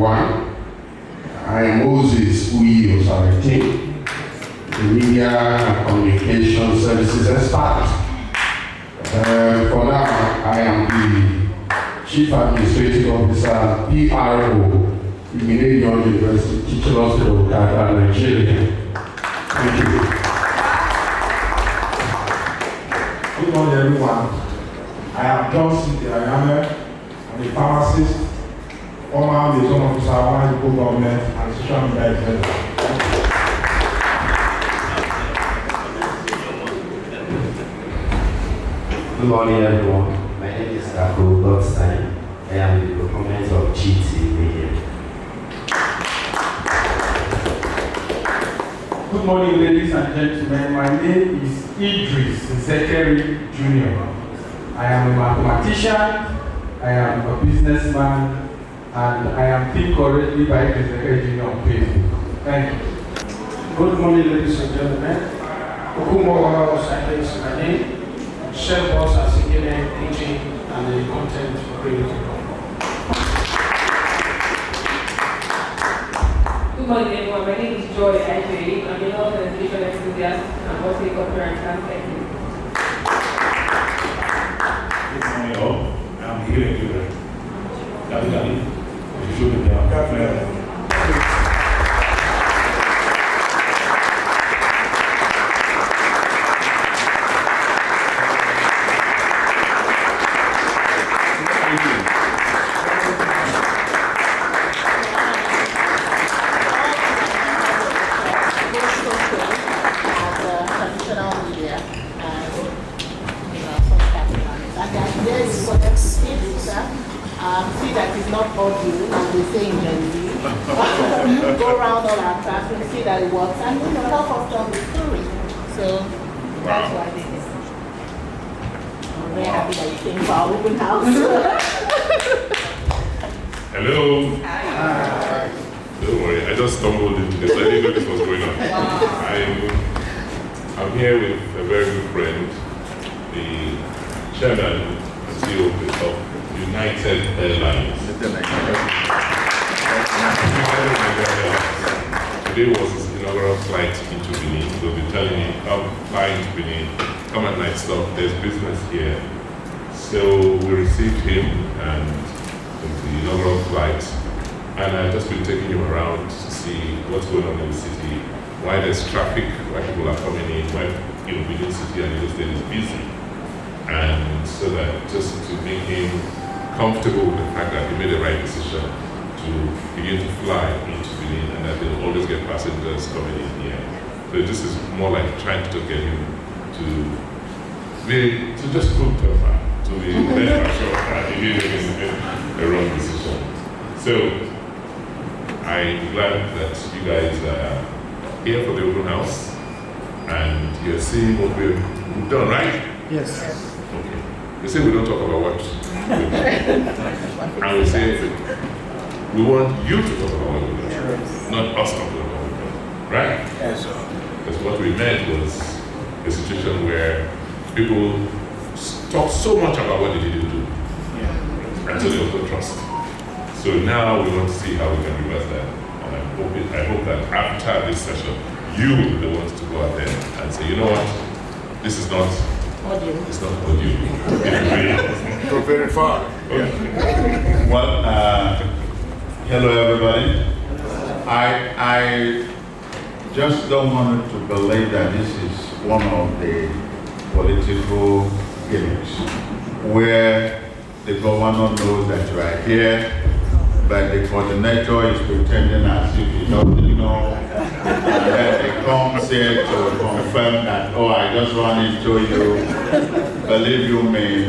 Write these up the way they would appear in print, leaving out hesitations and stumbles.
everyone. I am Moses Uyi Osarete, the Media and Communication Services expert. For now, I am the Chief Administrative Officer, PRO, Immediate Young University, Teaching Hospital, Ghana, Nigeria. Thank you. Good morning, everyone. I am Johnson Ayame. I'm a pharmacist, former liaison officer, one local government, and social media executive. Good morning, everyone. My name is Dako Goldstein. I am the proponent of GT Media. Good morning, ladies and gentlemen. My name is Idris Zekeri Jr. I am a mathematician, I am a businessman, and I am picked correctly by Idris Zekeri Jr. on Facebook. Thank you. Good morning, ladies and gentlemen. Okumo Osaka is my name. Chef boss as a teaching and the content creator. Good morning, everyone. My name is Joy Ajay. I'm a health and education enthusiast and also a copyright fan. Good morning, all. I'm here in Judah. Daddy, you should be there. See that it's not audio, as they say in Gen Z. Go around all our classrooms, see that it works, and help us tell the story. So that's why they did. I'm very happy that you came for our open house. Hello. Hi. Don't worry, I just stumbled into this. I didn't know this was going on. I'm here with a very good friend, the chairman and CEO of United Airlines. Today was his inaugural flight into Benin. They'll be telling him how flying to Benin, come at night stop, there's business here. So we received him and the inaugural flight, and I've just been taking him around to see what's going on in the city, why there's traffic, why people are coming in, why Benin City and Lagos State is busy. And so that just to make him comfortable with the fact that he made the right decision to begin to fly into Benin and that they'll always get passengers coming in here. So this is more like trying to get him to just prove to him, to be very sure that he didn't make a wrong decision. So I'm glad that you guys are here for the open house and you're seeing what we've done, right? Yes. Okay. They say we don't talk about what we've done. And we say we want you to talk about what we've done, not us talking about what we've done. Right? Yes, sir. Because what we meant was a situation where people talk so much about what they didn't do until they also trust. So now we want to see how we can reverse that. And I hope that after this session, you will be the ones to go out there and say, you know what, this is not Audio. It's not audio. It's Go very far. okay. Well, hello everybody. I just don't want to believe that this is one of the political gimmicks where the governor knows that you are here, but the coordinator is pretending as if he doesn't know, and then they come here to confirm that, oh, I just ran into you. Believe you me,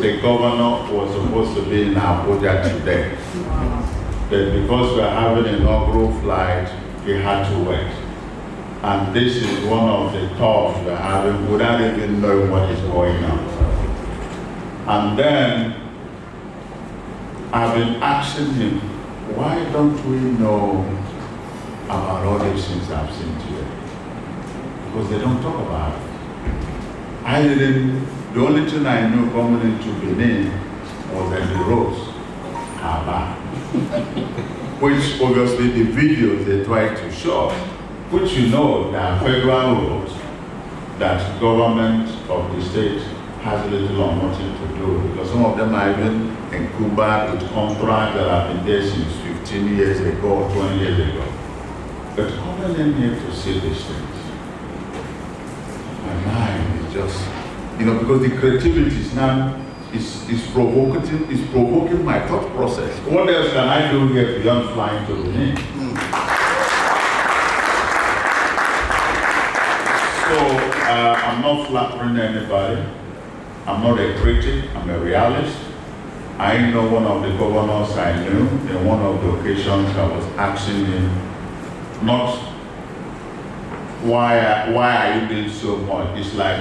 the governor was supposed to be in Abuja today. But because we are having an inaugural flight, he had to wait. And this is one of the talks we're having without even knowing what is going on. And then I've been asking him, why don't we know about all these things I've seen today? Because they don't talk about it. The only thing I knew coming into Benin was that the roads are bad. which obviously the videos they try to show, which you know there are federal rules that government of the state has little or nothing to do, because some of them are even encumbered with contracts that have been there since 15 years ago, 20 years ago. But coming in here to see these things, my mind is just, because the creativity is now is provoking my thought process. What else can I do here beyond flying to Benin? So I'm not flattering anybody. I'm not a critic, I'm a realist. I know one of the governors I knew, in one of the occasions I was asking him, not why are you doing so much? It's like,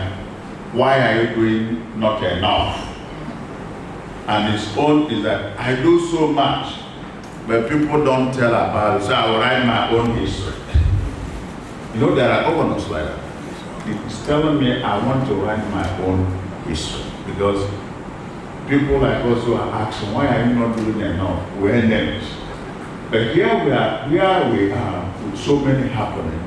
why are you doing not enough? And his own is that I do so much, but people don't tell about it, so I will write my own history. There are governors like that. It's telling me I want to write my own history, because people like us who are asking, why are you not doing enough? We're enemies. But here we are with so many happening,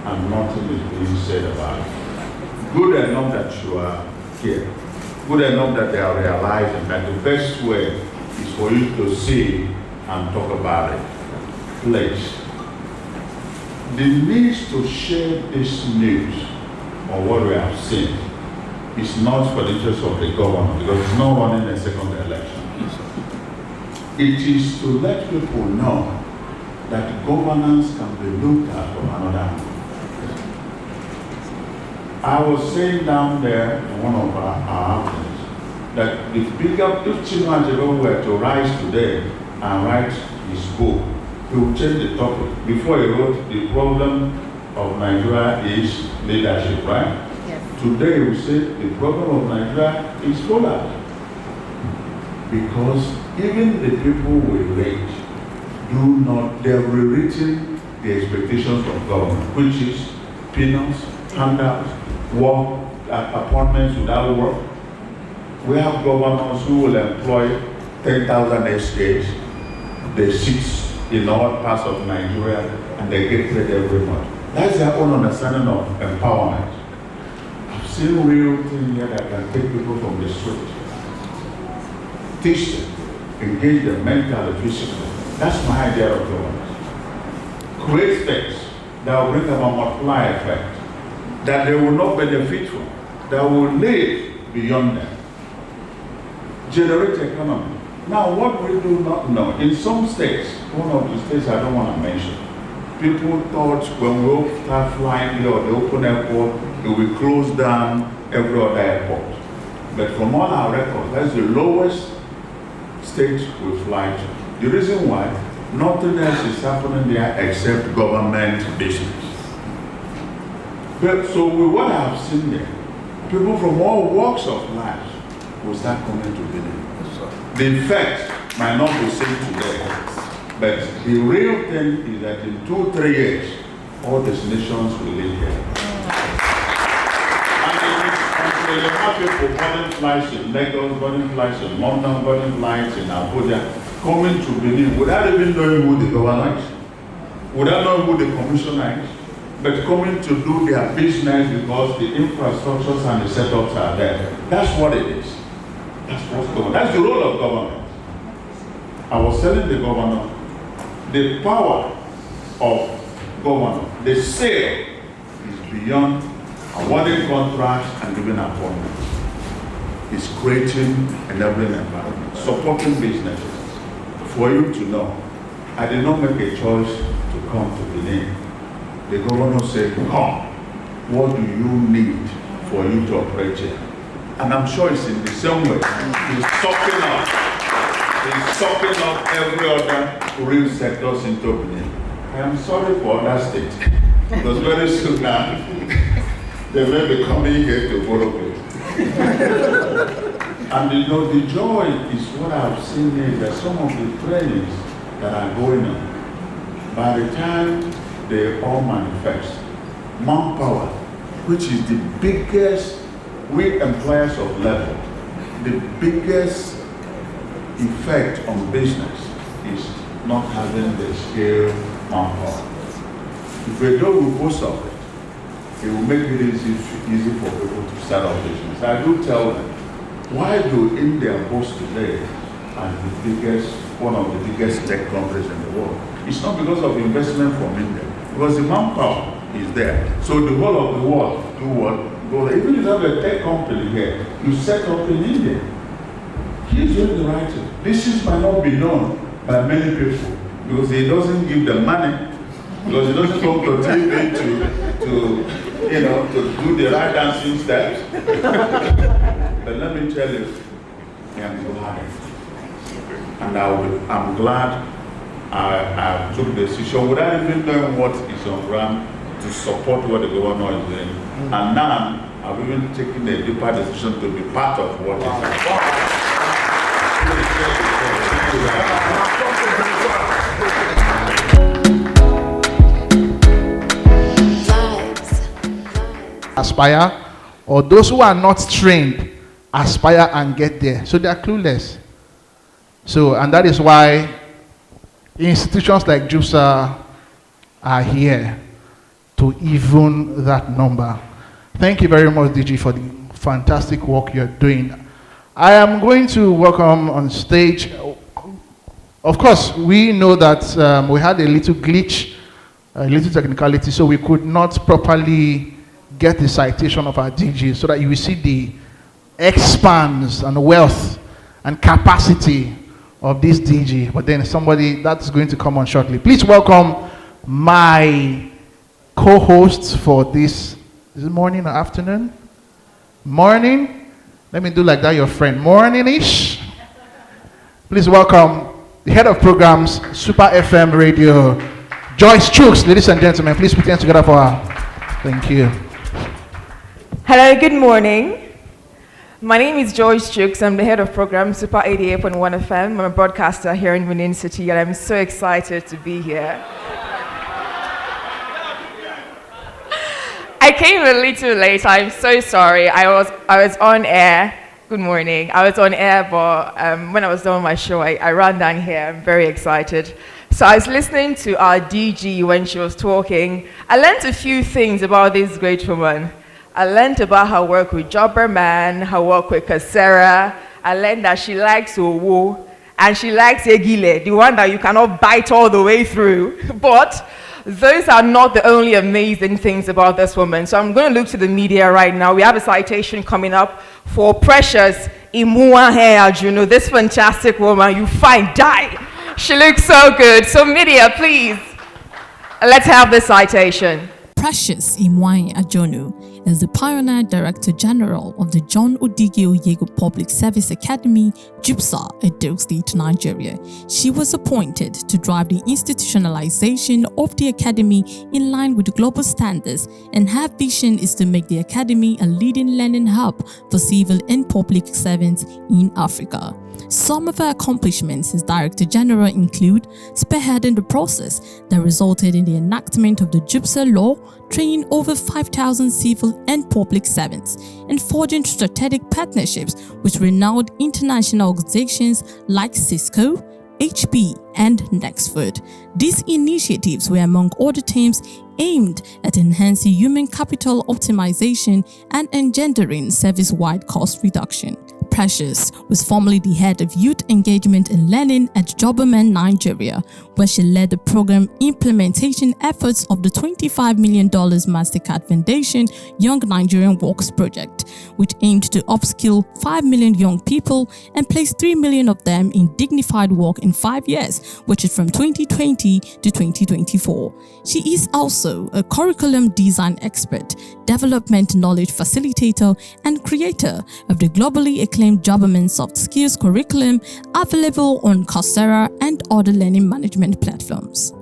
and nothing is being said about it. Good enough that you are here. Good enough that they are realizing that the best way is for you to see and talk about it. Please. The need to share this news or what we have seen is not for the interest of the government, because it's not running a second election. It is to let people know that governance can be looked at from another angle. I was saying down there in one of our outings that if Chinua were to rise today and write his book, he would change the topic. Before he wrote, the problem of Nigeria is leadership, right? Yes. Today he would say the problem of Nigeria is scholars. Because even the people we rate they've rewritten the expectations from government, which is peanuts, handouts, work, appointments without work. We have governors who will employ 10,000 SKs. They sit in all parts of Nigeria and they get paid every month. That's their own understanding of empowerment. I've seen real things here that can take people from the street, teach them, engage them mentally, physically. That's my idea of governance. Create things that will bring about a multiply effect, that they will not benefit from, that will live beyond them. Generate economy. Now, what we do not know, in some states, one of the states I don't want to mention, people thought when we start flying here or the open airport, it will close down every other airport. But from all our records, that's the lowest state we fly to. The reason why, nothing else is happening there except government business. But so with what I have seen there, people from all walks of life will start coming to Benin. The effect might not be seen today, but the real thing is that in 2-3 years, all destinations will live here. And you have people boarding flights in Lagos, boarding flights in London, boarding flights in Abuja, coming to Benin without even knowing who the governor is, without knowing who the commissioner is, but coming to do their business because the infrastructures and the setups are there. That's what it is. That's what's going on. That's the role of government. I was telling the governor, the power of government, the sale is beyond awarding contracts and giving appointments. It's creating enabling environment, supporting businesses. For you to know, I did not make a choice to come to Benin. The governor said, come, what do you need for you to operate here? And I'm sure it's in the same way. He's sucking up every other real sectors into Benin. I am sorry for other states, because very soon now, they may be coming here to borrow it. And the joy is what I've seen here, that some of the trainings that are going on, by the time they all manifest, manpower, which is the biggest, we employers of level, the biggest effect on business is not having the skill manpower. If we do most of it, it will make it easy for people to start up business. I do tell them, why do India boast today as one of the biggest tech companies in the world? It's not because of investment from India, because the manpower is there. So the whole of the world do what? Go there. Even if you have a tech company here, you set up in India. He's doing the right thing. This might not be known by many people because he doesn't give them money, because he doesn't come to TV to do the right dancing steps. But let me tell you, I'm glad. And I'm glad I took the decision without even knowing what is on ground to support what the governor is doing. And now I've even taken a deeper decision to be part of what is happening. Aspire, or those who are not trained aspire and get there. So they are clueless. So, and that is why institutions like JOOPSA are here to even that number. Thank you very much, DG, for the fantastic work you're doing. I am going to welcome on stage. Of course, we know that we had a little glitch, a little technicality, so we could not properly get the citation of our DG so that you will see the expanse and wealth and capacity of this DG. But then somebody that's going to come on shortly. Please welcome my co-hosts for this. Is it morning or afternoon? Morning. Let me do like that, your friend. Morning-ish. Please welcome the head of programs, Super FM Radio, Joyce Chooks. Ladies and gentlemen, please put hands together for her. Thank you. Hello, good morning. My name is Joyce Chooks. I'm the head of program, Super 88.1 FM. I'm a broadcaster here in Benin City, and I'm so excited to be here. I came a little late. I'm so sorry. I was on air. Good morning. I was on air, but when I was done with my show, I ran down here. I'm very excited. So I was listening to our DG when she was talking. I learned a few things about this great woman. I learned about her work with Jobberman, her work with Kasera. I learned that she likes Owo, and she likes Egile, the one that you cannot bite all the way through. But those are not the only amazing things about this woman. So I'm going to look to the media right now. We have a citation coming up for Precious Imuahe Ajuno, this fantastic woman. You find die. She looks so good. So media, please, let's have the citation. Precious Imuahe Ajuno is the Pioneer Director General of the John Odige Oyego Public Service Academy, JOOPSA, Edo State, Nigeria. She was appointed to drive the institutionalization of the academy in line with global standards, and her vision is to make the academy a leading learning hub for civil and public servants in Africa. Some of her accomplishments as Director General include spearheading the process that resulted in the enactment of the JOOPSA law, training over 5,000 civil and public servants, and forging strategic partnerships with renowned international organizations like Cisco, HP, and Nextford. These initiatives were among other themes aimed at enhancing human capital optimization and engendering service-wide cost reduction. Precious was formerly the head of youth engagement and learning at Jobberman, Nigeria, where she led the program implementation efforts of the $25 million MasterCard Foundation Young Nigerian Works project, which aimed to upskill 5 million young people and place 3 million of them in dignified work in 5 years, which is from 2020 to 2024. She is also a curriculum design expert, development knowledge facilitator, and creator of the globally acclaimed Jobberman Soft Skills curriculum available on Coursera and other learning management platforms.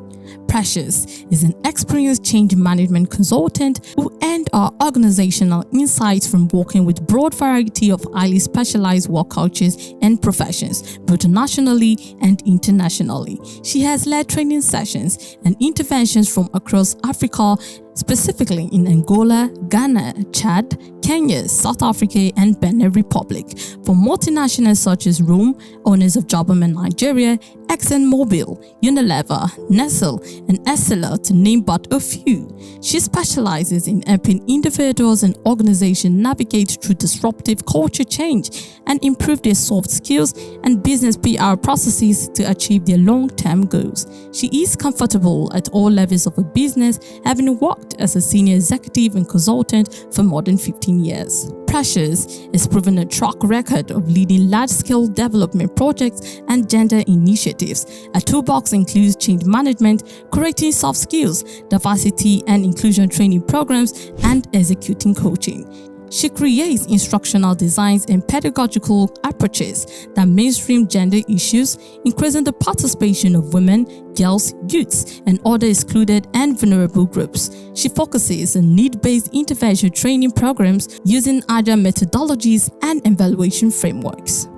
Precious is an experienced change management consultant who earned our organizational insights from working with a broad variety of highly specialized work cultures and professions, both nationally and internationally. She has led training sessions and interventions from across Africa, specifically in Angola, Ghana, Chad, Kenya, South Africa, and Benin Republic. For multinationals such as Rome, owners of Jobberman Nigeria, ExxonMobil, Unilever, Nestle, and Essilor, to name but a few. She specializes in helping individuals and organizations navigate through disruptive culture change and improve their soft skills and business PR processes to achieve their long-term goals. She is comfortable at all levels of a business, having worked as a senior executive and consultant for more than 15 years. Precious has proven a track record of leading large-scale development projects and gender initiatives. Her toolbox includes change management, creating soft skills, diversity and inclusion training programs, and executing coaching. She creates instructional designs and pedagogical approaches that mainstream gender issues, increasing the participation of women, girls, youths, and other excluded and vulnerable groups. She focuses on need-based intervention training programs using agile methodologies and evaluation frameworks.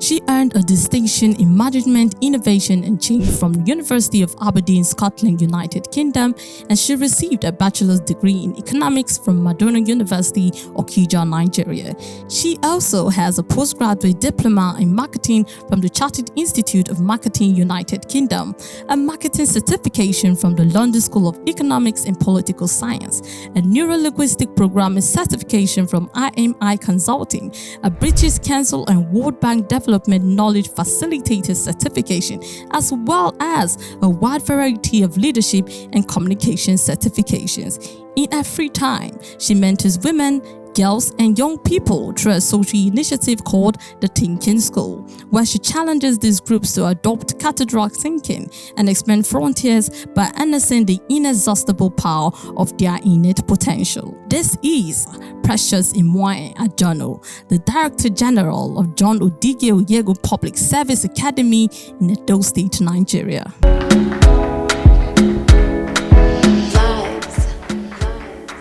She earned a distinction in management, innovation and change from the University of Aberdeen, Scotland, United Kingdom, and she received a bachelor's degree in economics from Madonna University, Okija, Nigeria. She also has a postgraduate diploma in marketing from the Chartered Institute of Marketing, United Kingdom, a marketing certification from the London School of Economics and Political Science, a neuro-linguistic programming certification from IMI Consulting, a British Council and World Bank Development Knowledge Facilitator certification, as well as a wide variety of leadership and communication certifications. In her free time, she mentors women, girls, and young people through a social initiative called the Thinking School, where she challenges these groups to adopt cathedral thinking and expand frontiers by harnessing the inexhaustible power of their innate potential. This is Precious Imwain Ajono, the Director General of John Odige Oyego Public Service Academy in Edo State, Nigeria.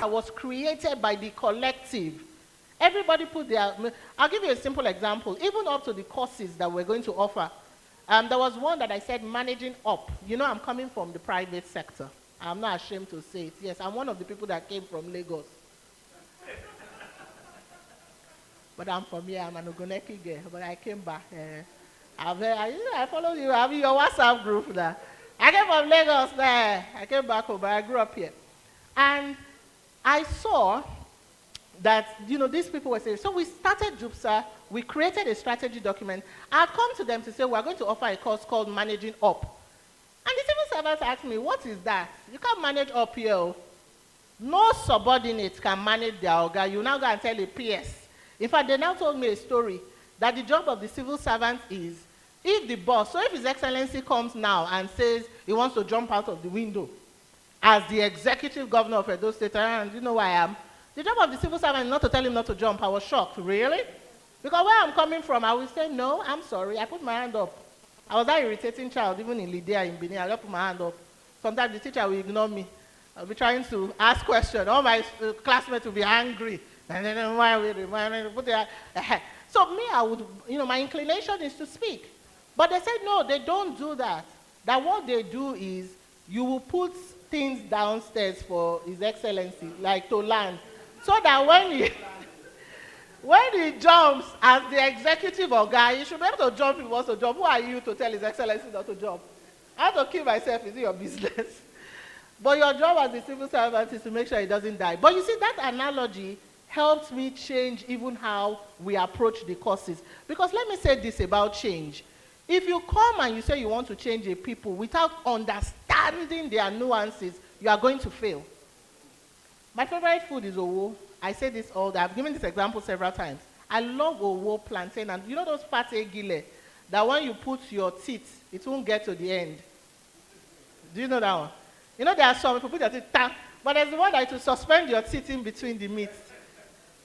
Was created by the collective. Everybody put their, I'll give you a simple example, even up to the courses that we're going to offer. There was one that I said managing up. You know, I'm coming from the private sector. I'm not ashamed to say it. Yes, I'm one of the people that came from Lagos. But I'm from here, I'm an Ogoneki girl, but I came back. I follow you, I'm in your WhatsApp group now. I came from Lagos there. I came back home, but I grew up here. And I saw that, you know, these people were saying, so we started JOOPSA, we created a strategy document. I'd come to them to say, we're going to offer a course called Managing Up. And the civil servants asked me, what is that? You can't manage up here. No subordinate can manage their organ. You now go and tell a PS. In fact, they now told me a story that the job of the civil servant is, if the boss, so if His Excellency comes now and says he wants to jump out of the window, as the executive governor of Edo State, and you know who I am, the job of the civil servant is not to tell him not to jump. I was shocked, really? Because where I'm coming from, I will say, no, I'm sorry, I put my hand up. I was that irritating child, even in Lydia, in Benin, I just put my hand up. Sometimes the teacher will ignore me. I'll be trying to ask questions. All my classmates will be angry. And then why will they put their head? So me, I would, you know, my inclination is to speak. But they said, no, they don't do that. That what they do is, you will put things downstairs for His Excellency, like to land, so that when he jumps as the executive or guy, he should be able to jump if he wants to jump. Who are you to tell His Excellency not to jump? I have to kill myself, is it your business? But your job as a civil servant is to make sure he doesn't die. But you see, that analogy helps me change even how we approach the courses. Because let me say this about change. If you come and you say you want to change a people without understanding their nuances, you are going to fail. My favorite food is owo. I say this all day. I've given this example several times. I love owo, plantain, and you know those pate gile, that when you put your teeth, it won't get to the end. Do you know that one? You know there are some, if you put your teeth, but there's the one that you suspend your teeth in between the meat.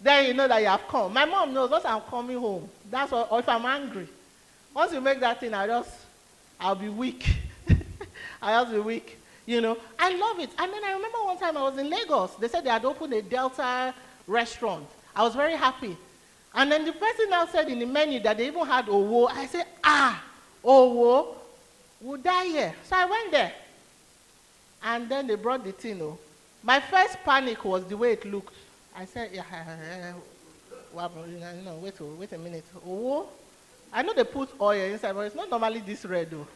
Then you know that you have come. My mom knows once I'm coming home, that's what, or if I'm angry. Once you make that thing, I'll be weak. I'll just be weak, you know. I love it. And then I remember one time I was in Lagos. They said they had opened a Delta restaurant. I was very happy. And then the person now said in the menu that they even had owo. I said, owo, would I hear? So I went there. And then they brought the thing. My first panic was the way it looked. I said, yeah, wait a minute. Oh, I know they put oil inside, but it's not normally this red though.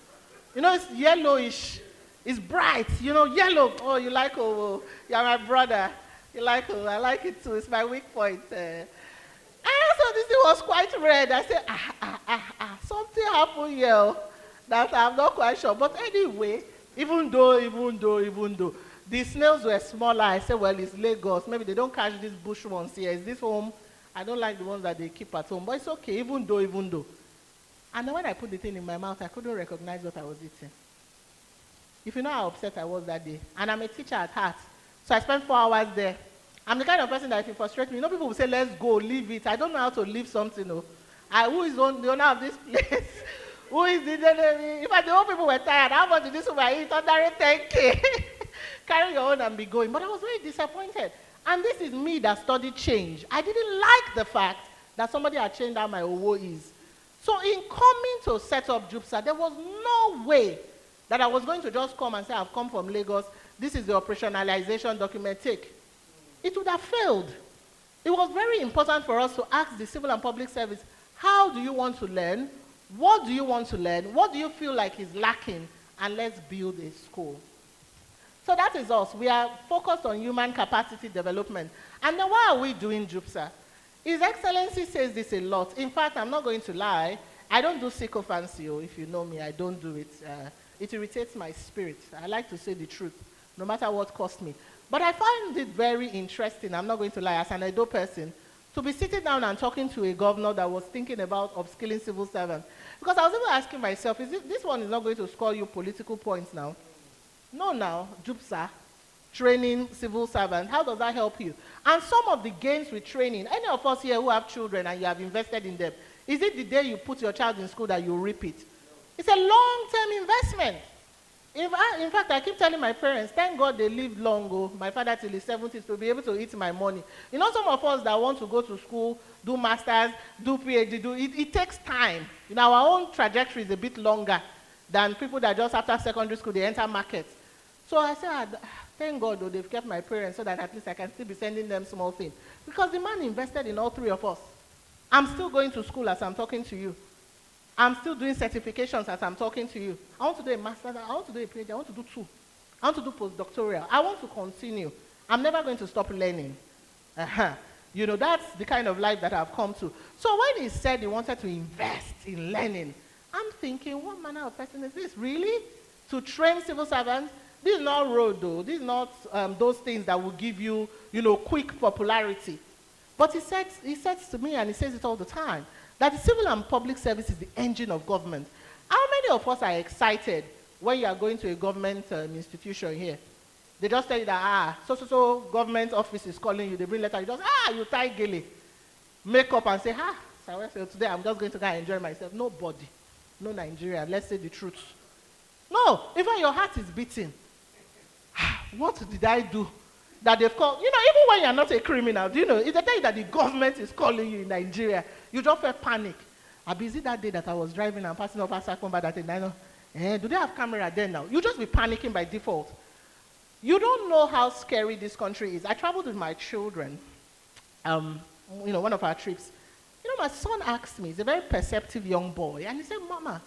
You know, it's yellowish. It's bright, you know, yellow. Oh, you like oh, you're my brother. You like oh, I like it too. It's my weak point. So this thing was quite red. I said, something happened here that I'm not quite sure. But anyway, even though, the snails were smaller, I said, well, it's Lagos. Maybe they don't catch these bush ones here. Is this home? I don't like the ones that they keep at home. But it's okay, even though. And then when I put the thing in my mouth, I couldn't recognize what I was eating. If you know how upset I was that day. And I'm a teacher at heart. So I spent 4 hours there. I'm the kind of person that if it frustrates me, you know, people will say, let's go, leave it. I don't know how to leave something. No. Who is the owner of this place? Who is the enemy? In fact, the old people were tired. How much did this woman eat? Under 10K. Carry your own and be going. But I was very disappointed. And this is me that studied change. I didn't like the fact that somebody had changed how my OWO is. So in coming to set up JOOPSA, there was no way that I was going to just come and say, I've come from Lagos. This is the operationalization document, take. It would have failed. It was very important for us to ask the civil and public service, how do you want to learn? What do you want to learn? What do you feel like is lacking? And let's build a school. So that is us. We are focused on human capacity development. And then why are we doing JOOPSA? His Excellency says this a lot. In fact, I'm not going to lie. I don't do sycophancy. If you know me, I don't do it. It irritates my spirit. I like to say the truth, no matter what costs me. But I find it very interesting, I'm not going to lie, as an Edo person, to be sitting down and talking to a governor that was thinking about upskilling civil servants. Because I was even asking myself, this one is not going to score you political points now? No, now, JOOPSA, training civil servants, how does that help you? And some of the gains with training, any of us here who have children and you have invested in them, is it the day you put your child in school that you reap it? It's a long-term investment. In fact, I keep telling my parents, thank God they lived long, my father till his 70s, to be able to eat my money. You know, some of us that want to go to school, do masters, do PhD, it takes time. You know, our own trajectory is a bit longer than people that just after secondary school, they enter markets. So I said, thank God though, they've kept my parents so that at least I can still be sending them small things. Because the man invested in all three of us. I'm still going to school as I'm talking to you. I'm still doing certifications as I'm talking to you. I want to do a master's, I want to do a PhD, I want to do 2. I want to do postdoctoral. I want to continue. I'm never going to stop learning. You know, that's the kind of life that I've come to. So when he said he wanted to invest in learning, I'm thinking, what manner of person is this? Really? To train civil servants? This is not road, though. This is not those things that will give you, you know, quick popularity. But he says to me, and he says it all the time, that the civil and public service is the engine of government. How many of us are excited when you are going to a government institution here? They just tell you that, so government office is calling you, they bring letter, you just, you tie gele, make up and say, so today I'm just going to go and enjoy myself. Nobody, no Nigeria, let's say the truth. No, even your heart is beating. What did I do? That they've called, you know, even when you're not a criminal, do you know, if they tell you that the government is calling you in Nigeria, you just feel panic. I'm busy that day that I was driving and passing over Sakomba that day, do they have camera there now? You just be panicking by default. You don't know how scary this country is. I traveled with my children, you know, one of our trips. You know, my son asked me, he's a very perceptive young boy, and he said, Mama,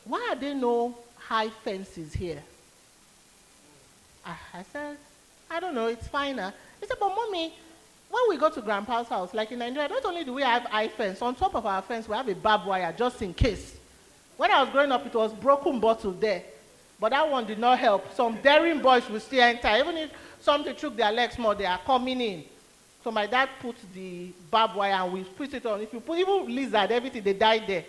why are there no high fences here? I said, I don't know, it's fine. He said, but Mommy, when we go to Grandpa's house, like in Nigeria, not only do we have high fence, on top of our fence, we have a barbed wire just in case. When I was growing up, it was broken bottle there. But that one did not help. Some daring boys will still enter. Even if something took their legs more, they are coming in. So my dad put the barbed wire and we put it on. If you put even lizard, everything, they died there.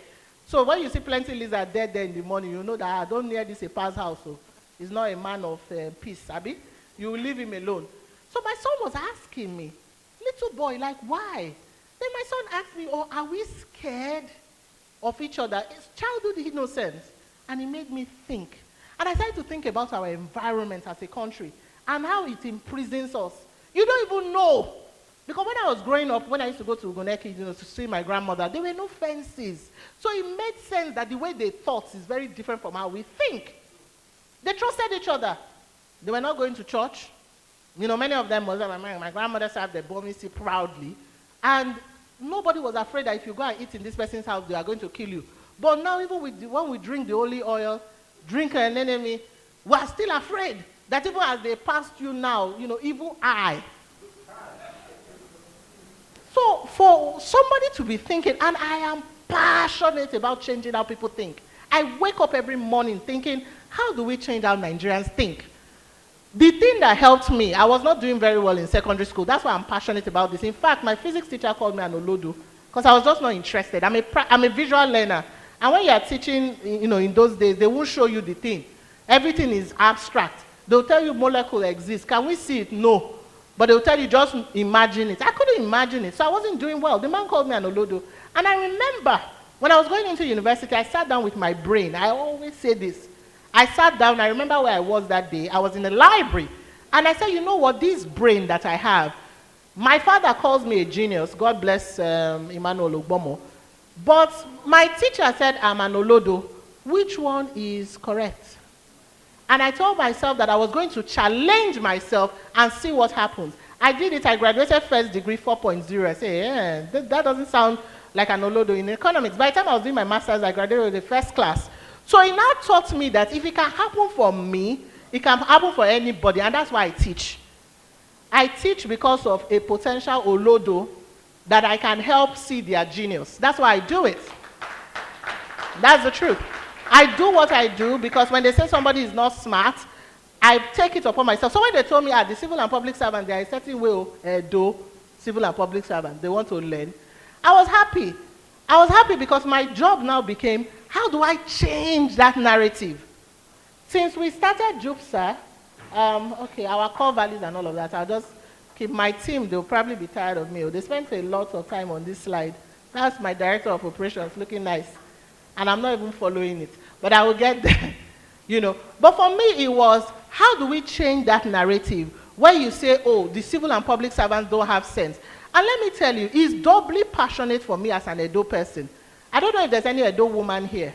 So when you see plenty lizard dead there in the morning, you know that I don't near this a pa's house. So he's not a man of peace, Abi. You will leave him alone. So my son was asking me, little boy, like, why? Then my son asked me, are we scared of each other? It's childhood innocence. And it made me think. And I started to think about our environment as a country and how it imprisons us. You don't even know. Because when I was growing up, when I used to go to Ugoneki, you know, to see my grandmother, there were no fences. So it made sense that the way they thought is very different from how we think. They trusted each other. They were not going to church. You know, many of them, my grandmother served the bomisi proudly. And nobody was afraid that if you go and eat in this person's house, they are going to kill you. But now, even when we drink the holy oil, drink an enemy, we are still afraid that even as they passed you now, you know, evil eye. So for somebody to be thinking, and I am passionate about changing how people think. I wake up every morning thinking, how do we change how Nigerians think? The thing that helped me, I was not doing very well in secondary school. That's why I'm passionate about this. In fact, my physics teacher called me an Olodo because I was just not interested. I'm a visual learner. And when you are teaching, you know, in those days, they won't show you the thing. Everything is abstract. They'll tell you molecule exists. Can we see it? No. But they'll tell you just imagine it. I couldn't imagine it, so I wasn't doing well. The man called me an Olodo. And I remember when I was going into university, I sat down with my brain. I always say this. I sat down, I remember where I was that day. I was in the library. And I said, you know what, this brain that I have, my father calls me a genius. God bless Emmanuel Ogbomo. But my teacher said I'm an Olodo. Which one is correct? And I told myself that I was going to challenge myself and see what happens. I did it. I graduated first degree 4.0. I said, that doesn't sound like an Olodo in economics. By the time I was doing my master's, I graduated with the first class. So it now taught me that if it can happen for me, it can happen for anybody, and that's why I teach. I teach because of a potential Olodo that I can help see their genius. That's why I do it. That's the truth. I do what I do because when they say somebody is not smart, I take it upon myself. So when they told me, the civil and public servant, there is a certain way do civil and public servant, they want to learn, I was happy. I was happy because my job now became, how do I change that narrative? Since we started JOOPSA, okay, our core values and all of that, I'll just keep my team, they'll probably be tired of me. They spent a lot of time on this slide. That's my director of operations, looking nice. And I'm not even following it. But I will get there, you know. But for me, it was, how do we change that narrative where you say, oh, the civil and public servants don't have sense? And let me tell you, it's doubly passionate for me as an Edo person. I don't know if there's any Edo woman here,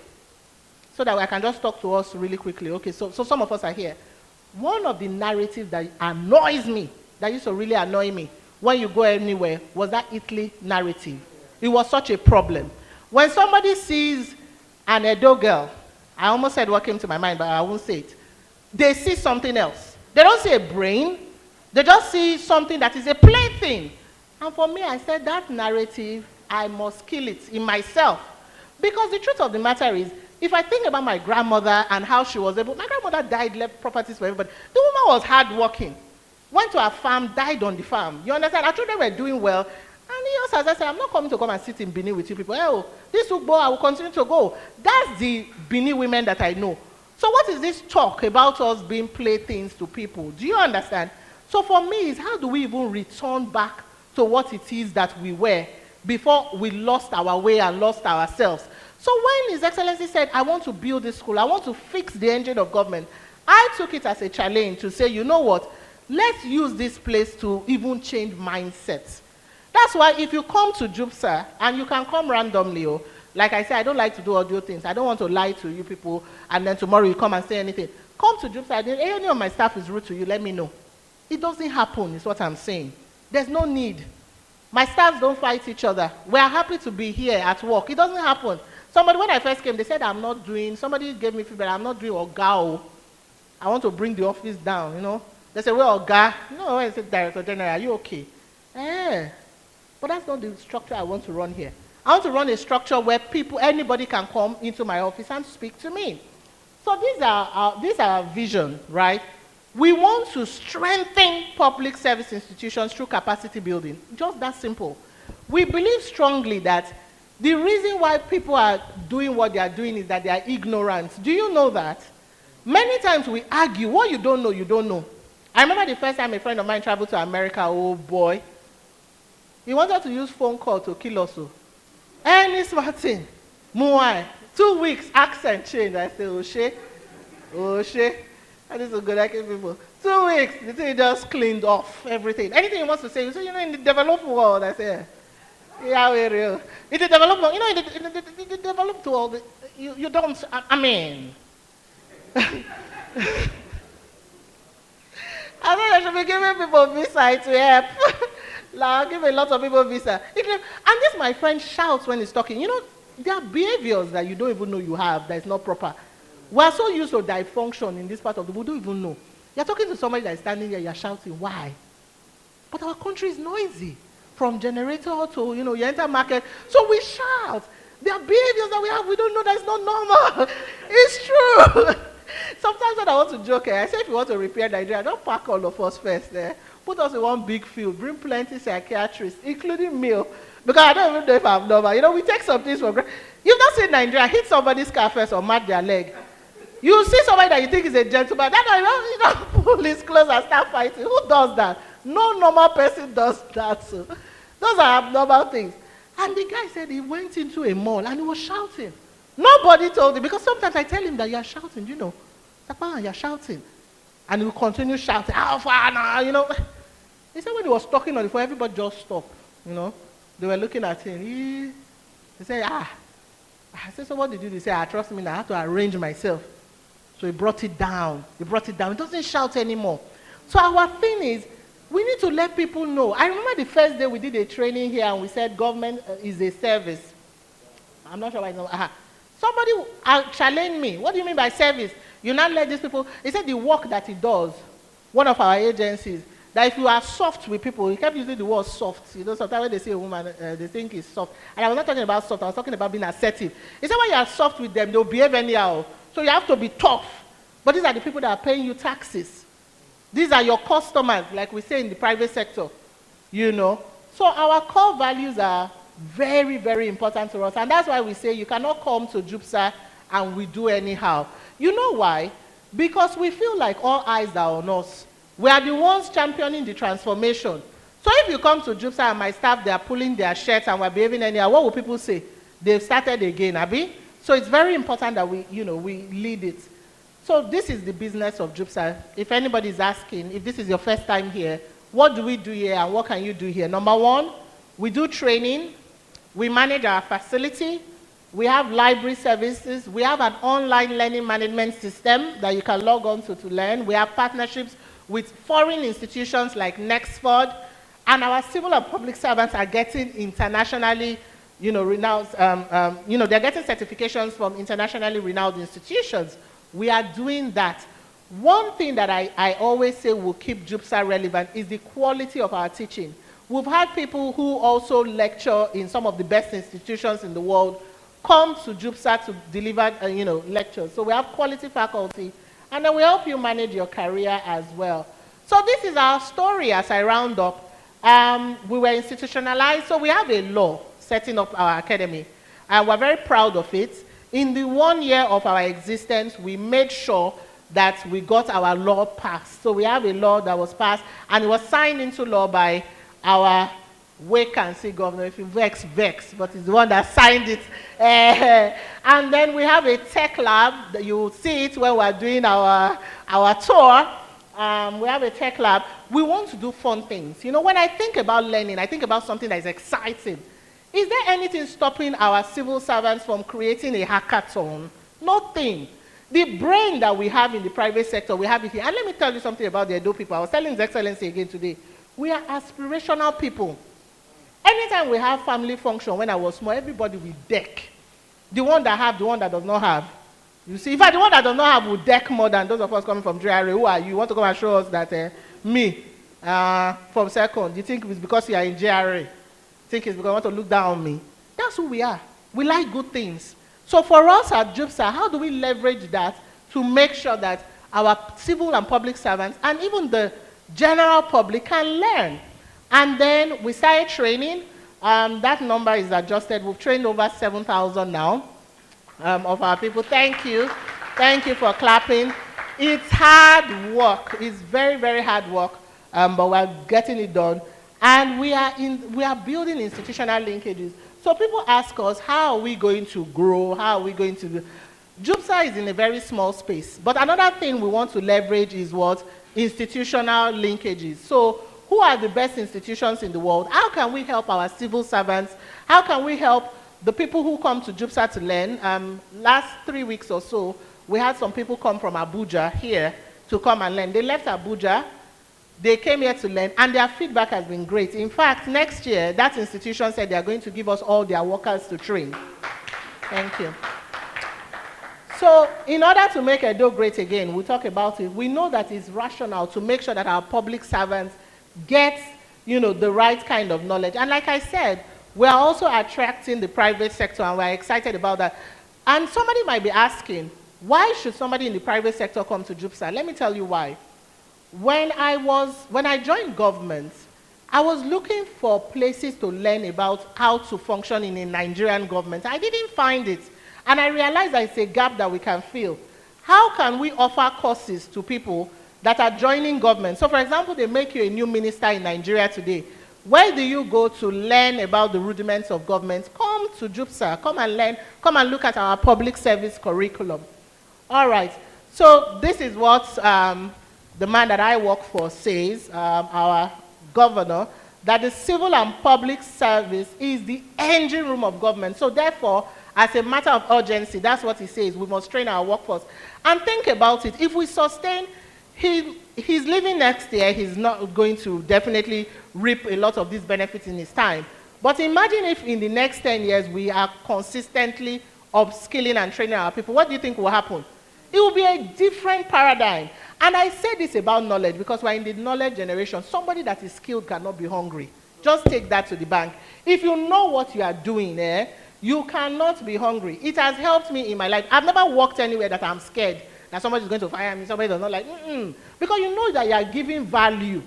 so that I can just talk to us really quickly. Okay, so some of us are here. One of the narratives that annoys me, that used to really annoy me, when you go anywhere, was that Italy narrative. It was such a problem. When somebody sees an Edo girl, I almost said what came to my mind, but I won't say it. They see something else. They don't see a brain. They just see something that is a plaything. And for me, I said that narrative, I must kill it in myself. Because the truth of the matter is, if I think about my grandmother and how she was able, my grandmother died, left properties for everybody. The woman was hardworking. Went to her farm, died on the farm. You understand? Our children were doing well. And he also, as I said, I'm not coming to come and sit in Benin with you people. Oh, this Ugbo, I will continue to go. That's the Benin women that I know. So what is this talk about us being playthings to people? Do you understand? So for me, it's how do we even return back to what it is that we were before we lost our way and lost ourselves? So when His Excellency said, I want to build this school, I want to fix the engine of government, I took it as a challenge to say, you know what, let's use this place to even change mindsets. That's why if you come to JOOPSA, and you can come randomly, like I said, I don't like to do audio things. I don't want to lie to you people, and then tomorrow you come and say anything. Come to JOOPSA, if any of my staff is rude to you, let me know. It doesn't happen, is what I'm saying. There's no need. My staffs don't fight each other. We are happy to be here at work. It doesn't happen. Somebody, when I first came, they said I'm not doing, somebody gave me feedback, I'm not doing Oga. I want to bring the office down, you know. They said, well, Oga, no, I said, Director General, are you okay? But that's not the structure I want to run here. I want to run a structure where people, anybody can come into my office and speak to me. So these are our vision, right? We want to strengthen public service institutions through capacity building. Just that simple. We believe strongly that the reason why people are doing what they are doing is that they are ignorant. Do you know that? Many times we argue, what you don't know, you don't know. I remember the first time a friend of mine traveled to America, oh boy. He wanted to use phone call to kill us. Any smart thing. Muay. 2 weeks, accent change. I say, oh shit. That is so good, I can people. 2 weeks, the thing just cleaned off everything. Anything he wants to say, you say, you know, in the developed world, I say, yeah, we're real. In the developed world, you know, in the developed world, you don't, I mean. I think I should be giving people visa to help. Like, give a lot of people visa. And this, my friend shouts when he's talking. You know, there are behaviors that you don't even know you have that is not proper. We are so used to dysfunction in this part of the world, we don't even know. You're talking to somebody that is standing there, you're shouting, why? But our country is noisy. From generator to, you enter market. So we shout. There are behaviors that we have, we don't know that's not normal. It's true. Sometimes when I want to joke, I say if you want to repair Nigeria, don't pack all of us first there. Put us in one big field, bring plenty psychiatrists, including me. Because I don't even know if I'm normal. We take some things for granted. You've not seen Nigeria hit somebody's car first or mat their leg. You see somebody that you think is a gentleman, that pull his clothes and start fighting. Who does that? No normal person does that. So those are abnormal things. And the guy said he went into a mall and he was shouting. Nobody told him, because sometimes I tell him that you're shouting, Papa, you're shouting. And he will continue shouting, how far now, He said when he was talking on the phone, everybody just stopped, They were looking at him. He said, I said, so what did you do? He said, trust me, I have to arrange myself. So he brought it down. He doesn't shout anymore. So our thing is, we need to let people know. I remember the first day we did a training here and we said government is a service. I'm not sure why it's not. Somebody challenged me. What do you mean by service? You not let these people. He said the work that he does, one of our agencies, that if you are soft with people, he kept using the word soft. Sometimes when they see a woman, they think it's soft. And I was not talking about soft, I was talking about being assertive. He said when you are soft with them, they'll behave anyhow. So you have to be tough. But these are the people that are paying you taxes. These are your customers, like we say in the private sector, So our core values are very, very important to us. And that's why we say you cannot come to JOOPSA and we do anyhow. You know why? Because we feel like all eyes are on us. We are the ones championing the transformation. So if you come to JOOPSA and my staff, they are pulling their shirts and we're behaving anyhow, what will people say? They've started again, Abi? So it's very important that we lead it. So this is the business of JOOPSA. If anybody is asking, if this is your first time here, what do we do here and what can you do here? Number one, we do training. We manage our facility. We have library services. We have an online learning management system that you can log on to learn. We have partnerships with foreign institutions like Nexford. And our civil and public servants are getting internationally renowned, they're getting certifications from internationally renowned institutions. We are doing that. One thing that I always say will keep JOOPSA relevant is the quality of our teaching. We've had people who also lecture in some of the best institutions in the world come to JOOPSA to deliver, lectures. So we have quality faculty, and then we help you manage your career as well. So this is our story as I round up. We were institutionalized, so we have a law setting up our academy, and we're very proud of it. In the 1 year of our existence, we made sure that we got our law passed. So we have a law that was passed, and it was signed into law by our wait-and-see governor. If you vex, but he's the one that signed it. And then we have a tech lab. You will see it when we're doing our tour. We have a tech lab. We want to do fun things. When I think about learning, I think about something that is exciting. Is there anything stopping our civil servants from creating a hackathon? Nothing. The brain that we have in the private sector, we have it here. And let me tell you something about the Edo people. I was telling His Excellency again today. We are aspirational people. Anytime we have family function, when I was small, everybody will deck. The one that have, the one that does not have. You see, in fact, the one that does not have will deck more than those of us coming from JRA. Who are you? You want to come and show us that me, from second, you think it's because you are in JRA? Think it's because you want to look down on me? That's who we are. We like good things. So for us at JOOPSA, how do we leverage that to make sure that our civil and public servants and even the general public can learn? And then we started training. That number is adjusted. We've trained over 7,000 now of our people. Thank you. Thank you for clapping. It's hard work. It's very, very hard work, but we're getting it done. And we are building institutional linkages. So people ask us, how are we going to grow? How are we going to do? JOOPSA is in a very small space. But another thing we want to leverage is what? Institutional linkages. So who are the best institutions in the world? How can we help our civil servants? How can we help the people who come to JOOPSA to learn? Last 3 weeks or so, we had some people come from Abuja here to come and learn. They left Abuja They came here to learn, and their feedback has been great. In fact, next year, that institution said they are going to give us all their workers to train. Thank you. So, in order to make Edo great again, we'll talk about it. We know that it's rational to make sure that our public servants get, the right kind of knowledge. And like I said, we are also attracting the private sector, and we're excited about that. And somebody might be asking, why should somebody in the private sector come to JOOPSA? Let me tell you why. When I joined government, I was looking for places to learn about how to function in a Nigerian government. I didn't find it. And I realized that it's a gap that we can fill. How can we offer courses to people that are joining government? So for example, they make you a new minister in Nigeria today. Where do you go to learn about the rudiments of government? Come to JOOPSA, come and learn, come and look at our public service curriculum. All right, so this is what the man that I work for says, our governor, that the civil and public service is the engine room of government. So therefore, as a matter of urgency, that's what he says, we must train our workforce. And think about it, if we sustain, he's leaving next year, he's not going to definitely reap a lot of these benefits in his time. But imagine if in the next 10 years we are consistently upskilling and training our people, what do you think will happen? It will be a different paradigm. And I say this about knowledge because we're in the knowledge generation. Somebody that is skilled cannot be hungry. Just take that to the bank. If you know what you are doing, you cannot be hungry. It has helped me in my life. I've never worked anywhere that I'm scared that somebody is going to fire me, somebody does not like, because you know that you are giving value.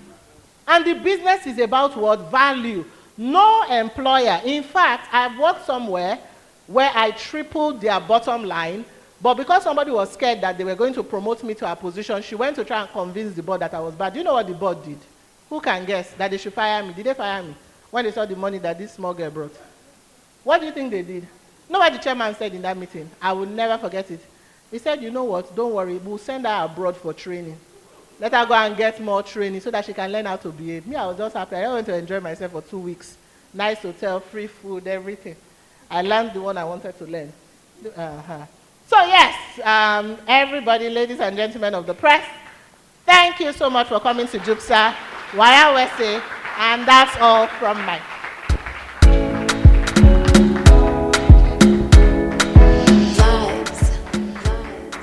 And the business is about what? Value. No employer. In fact, I've worked somewhere where I tripled their bottom line, but because somebody was scared that they were going to promote me to a position, she went to try and convince the board that I was bad. Do you know what the board did? Who can guess? That they should fire me. Did they fire me when they saw the money that this small girl brought? What do you think they did? You know what the chairman said in that meeting? I will never forget it. He said, you know what, don't worry, we'll send her abroad for training. Let her go and get more training so that she can learn how to behave. Me, I was just happy. I went to enjoy myself for 2 weeks. Nice hotel, free food, everything. I learned the one I wanted to learn. So yes, everybody, ladies and gentlemen of the press, thank you so much for coming to JOOPSA, Wayawese, and that's all from Mike.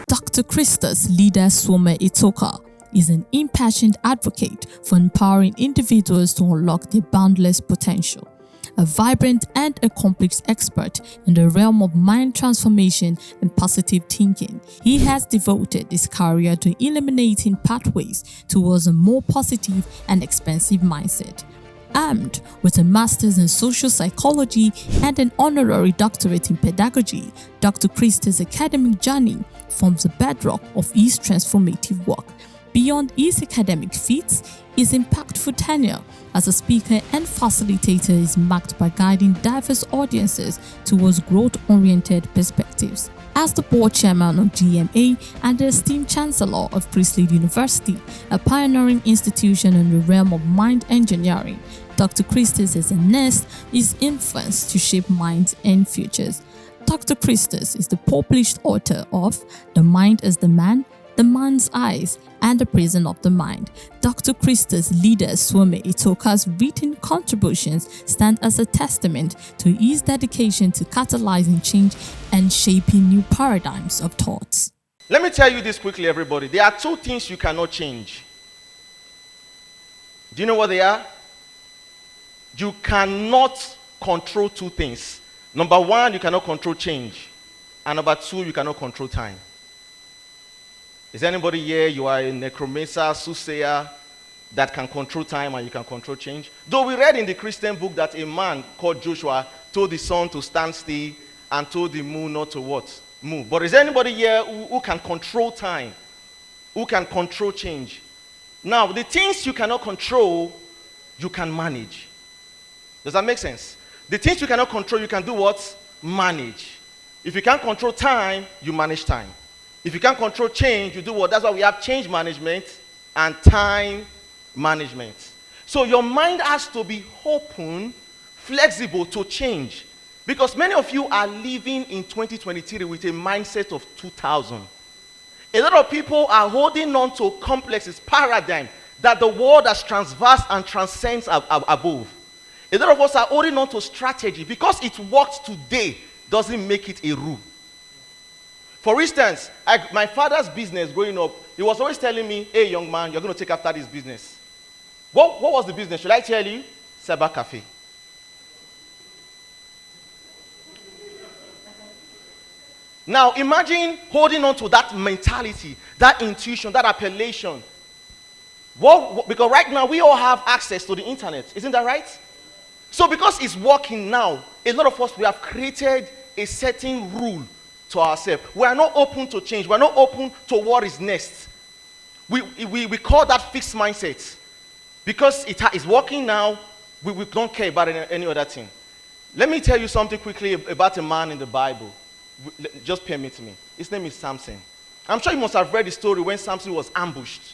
Dr. Christus Leader Swome Itoka is an impassioned advocate for empowering individuals to unlock their boundless potential. A vibrant and accomplished expert in the realm of mind transformation and positive thinking, he has devoted his career to eliminating pathways towards a more positive and expansive mindset. Armed with a master's in social psychology and an honorary doctorate in pedagogy, Dr. Christus' academic journey forms the bedrock of his transformative work. Beyond his academic feats, his impactful tenure as a speaker and facilitator is marked by guiding diverse audiences towards growth-oriented perspectives. As the board chairman of GMA and the esteemed chancellor of Priestley University, a pioneering institution in the realm of mind engineering, Dr. Christus has harnessed his influence to shape minds and futures. Dr. Christus is the published author of The Mind is the Man, The Man's Eyes, and The Prison of the Mind. Dr. Christus Leader Swome Itoka's written contributions stand as a testament to his dedication to catalyzing change and shaping new paradigms of thoughts. Let me tell you this quickly, everybody. There are two things you cannot change. Do you know what they are? You cannot control two things. Number one, you cannot control change. And number two, you cannot control time. Is anybody here, you are a necromancer, soothsayer, that can control time and you can control change? Though we read in the Christian book that a man called Joshua told the sun to stand still and told the moon not to what? Move. But is anybody here who can control time? Who can control change? Now, the things you cannot control, you can manage. Does that make sense? The things you cannot control, you can do what? Manage. If you can't control time, you manage time. If you can't control change, you do what? That's why we have change management and time management. So your mind has to be open, flexible to change. Because many of you are living in 2023 with a mindset of 2000. A lot of people are holding on to complexes, paradigm that the world has transversed and transcends above. A lot of us are holding on to strategy because it worked today doesn't make it a rule. For instance, my father's business growing up, he was always telling me, hey young man, you're going to take after this business. What was the business? Should I tell you? Cyber Cafe. Now imagine holding on to that mentality, that intuition, that appellation. Because right now we all have access to the internet. Isn't that right? So because it's working now, a lot of us, we have created a certain rule to ourselves. We are not open to change. We are not open to what is next. We call that fixed mindset. Because it is working now, we don't care about any other thing. Let me tell you something quickly about a man in the Bible. Just permit me. His name is Samson. I'm sure you must have read the story when Samson was ambushed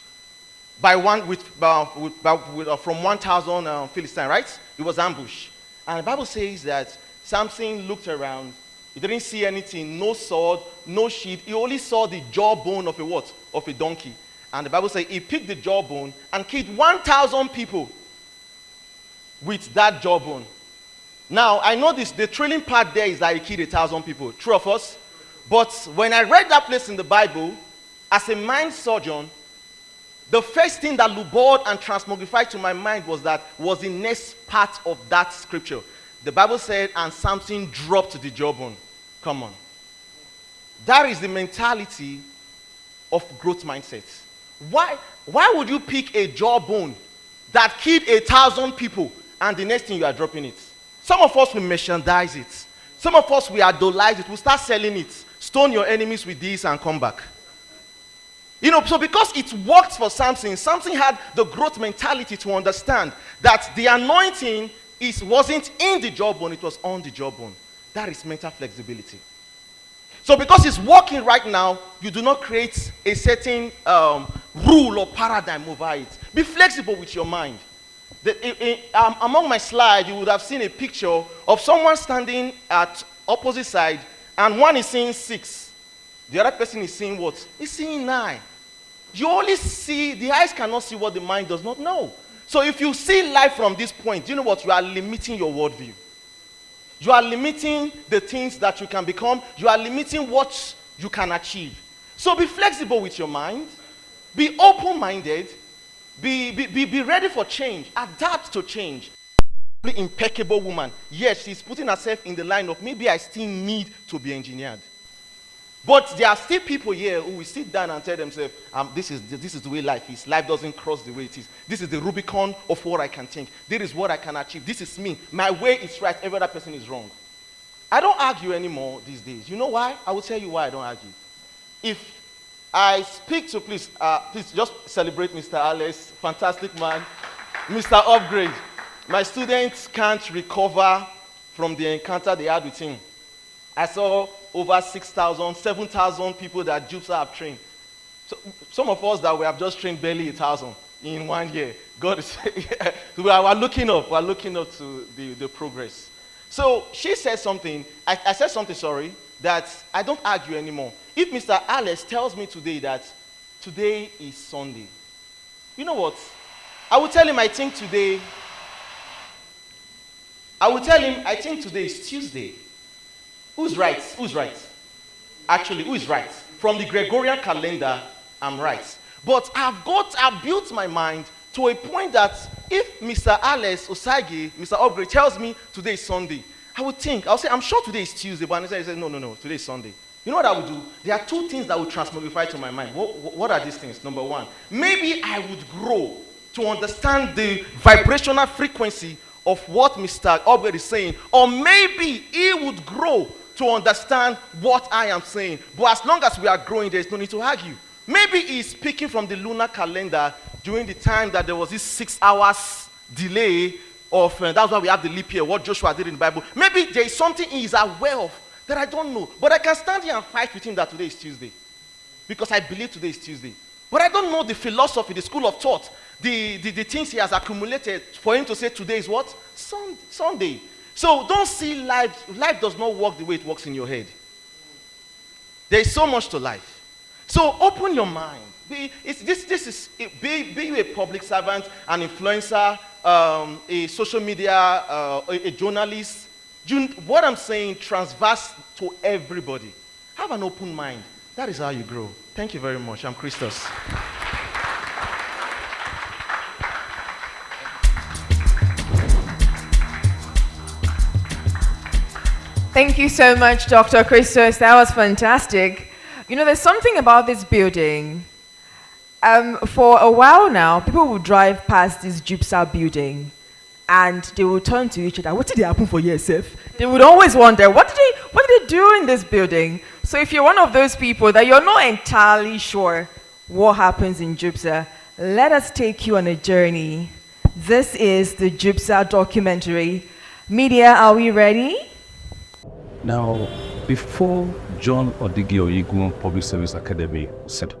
from 1,000 Philistines, right? He was ambushed. And the Bible says that Samson looked around. He didn't see anything, no sword, no shield. He only saw the jawbone of a what? Of a donkey. And the Bible says he picked the jawbone and killed 1,000 people with that jawbone. Now, I know the thrilling part there is that he killed 1,000 people. True of us? But when I read that place in the Bible, as a mind surgeon, the first thing that lured and transmogrified to my mind was the next part of that scripture. The Bible said, and Samson dropped the jawbone. Come on. That is the mentality of growth mindset. Why would you pick a jawbone that killed 1,000 people and the next thing you are dropping it? Some of us will merchandise it. Some of us will idolize it. We'll start selling it. Stone your enemies with this and come back. So because it worked for Samson, Samson had the growth mentality to understand that the anointing wasn't in the jawbone, it was on the jawbone. That is mental flexibility. So because it's working right now, you do not create a certain rule or paradigm over it. Be flexible with your mind. Among my slides, you would have seen a picture of someone standing at opposite side, and one is seeing 6. The other person is seeing what? He's seeing 9. You only see, the eyes cannot see what the mind does not know. So if you see life from this point, you know what? You are limiting your worldview. You are limiting the things that you can become. You are limiting what you can achieve. So be flexible with your mind. Be open-minded. Be ready for change. Adapt to change. Impeccable woman. Yes, she's putting herself in the line of maybe I still need to be engineered. But there are still people here who will sit down and tell themselves, this is the way life is. Life doesn't cross the way it is. This is the Rubicon of what I can think. This is what I can achieve. This is me. My way is right. Every other person is wrong. I don't argue anymore these days. You know why? I will tell you why I don't argue. If I speak to, please just celebrate Mr. Alex, fantastic man, Mr. Upgrade. My students can't recover from the encounter they had with him. I saw over 6,000, 7,000 people that JOOPSA have trained. So, some of us that we have just trained barely 1,000 in 1 year. God is, we're looking up to the progress. So she said something, I said something, sorry, that I don't argue anymore. If Mr. Alex tells me today that today is Sunday, you know what? I will tell him I think today is Tuesday. Who's right? Who's right? Actually, who is right? From the Gregorian calendar, I'm right. But I've built my mind to a point that if Mr. Alex Osagi, Mr. Upgrade tells me today is Sunday, I'll say, I'm sure today is Tuesday, but he says, no, today is Sunday. You know what I would do? There are 2 things that would transmogrify to my mind. What are these things? Number 1, maybe I would grow to understand the vibrational frequency of what Mr. Upgrade is saying, or maybe he would grow to understand what I am saying. But as long as we are growing, there is no need to argue. Maybe he's speaking from the lunar calendar during the time that there was this 6 hours delay of, that's why we have the leap year, what Joshua did in the Bible. Maybe there is something he is aware of that I don't know. But I can stand here and fight with him that today is Tuesday. Because I believe today is Tuesday. But I don't know the philosophy, the school of thought, the things he has accumulated for him to say today is what? Sunday. So don't see life does not work the way it works in your head. There is so much to life. So open your mind. Be you a public servant, an influencer, a social media, a journalist. What I'm saying transverse to everybody. Have an open mind. That is how you grow. Thank you very much. I'm Christos. Thank you so much, Dr. Christos. That was fantastic. You know, there's something about this building. For a while now, people will drive past this JOOPSA building and they will turn to each other. What did they happen for yourself? They would always wonder, what did they do in this building? So if you're one of those people that you're not entirely sure what happens in JOOPSA, let us take you on a journey. This is the JOOPSA documentary. Media, are we ready? Now, before John Odigio Yegun Public Service Academy was set up,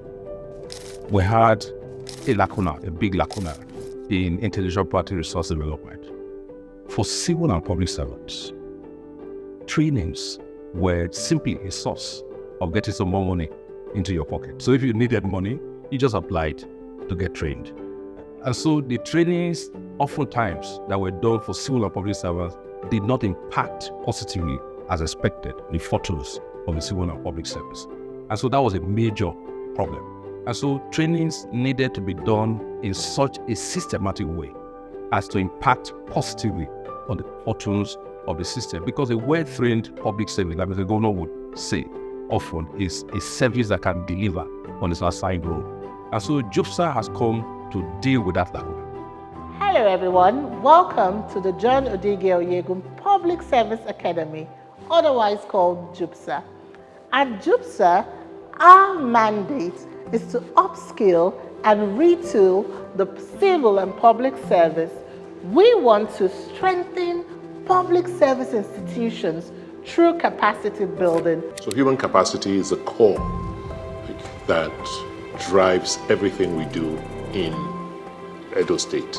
we had a big lacuna in intellectual property resource development. For civil and public servants, trainings were simply a source of getting some more money into your pocket. So if you needed money, you just applied to get trained. And so the trainings oftentimes that were done for civil and public servants did not impact positively as expected the fortunes of the civil and public service. And so that was a major problem. And so trainings needed to be done in such a systematic way as to impact positively on the fortunes of the system. Because a well-trained public service, like Mr. Governor would say often, is a service that can deliver on its assigned role. And so JOOPSA has come to deal with that lacuna. Hello everyone, welcome to the John Odigio Yegun Public Service Academy, otherwise called JOOPSA. At JOOPSA, our mandate is to upskill and retool the civil and public service. We want to strengthen public service institutions through capacity building. So human capacity is the core that drives everything we do in Edo State.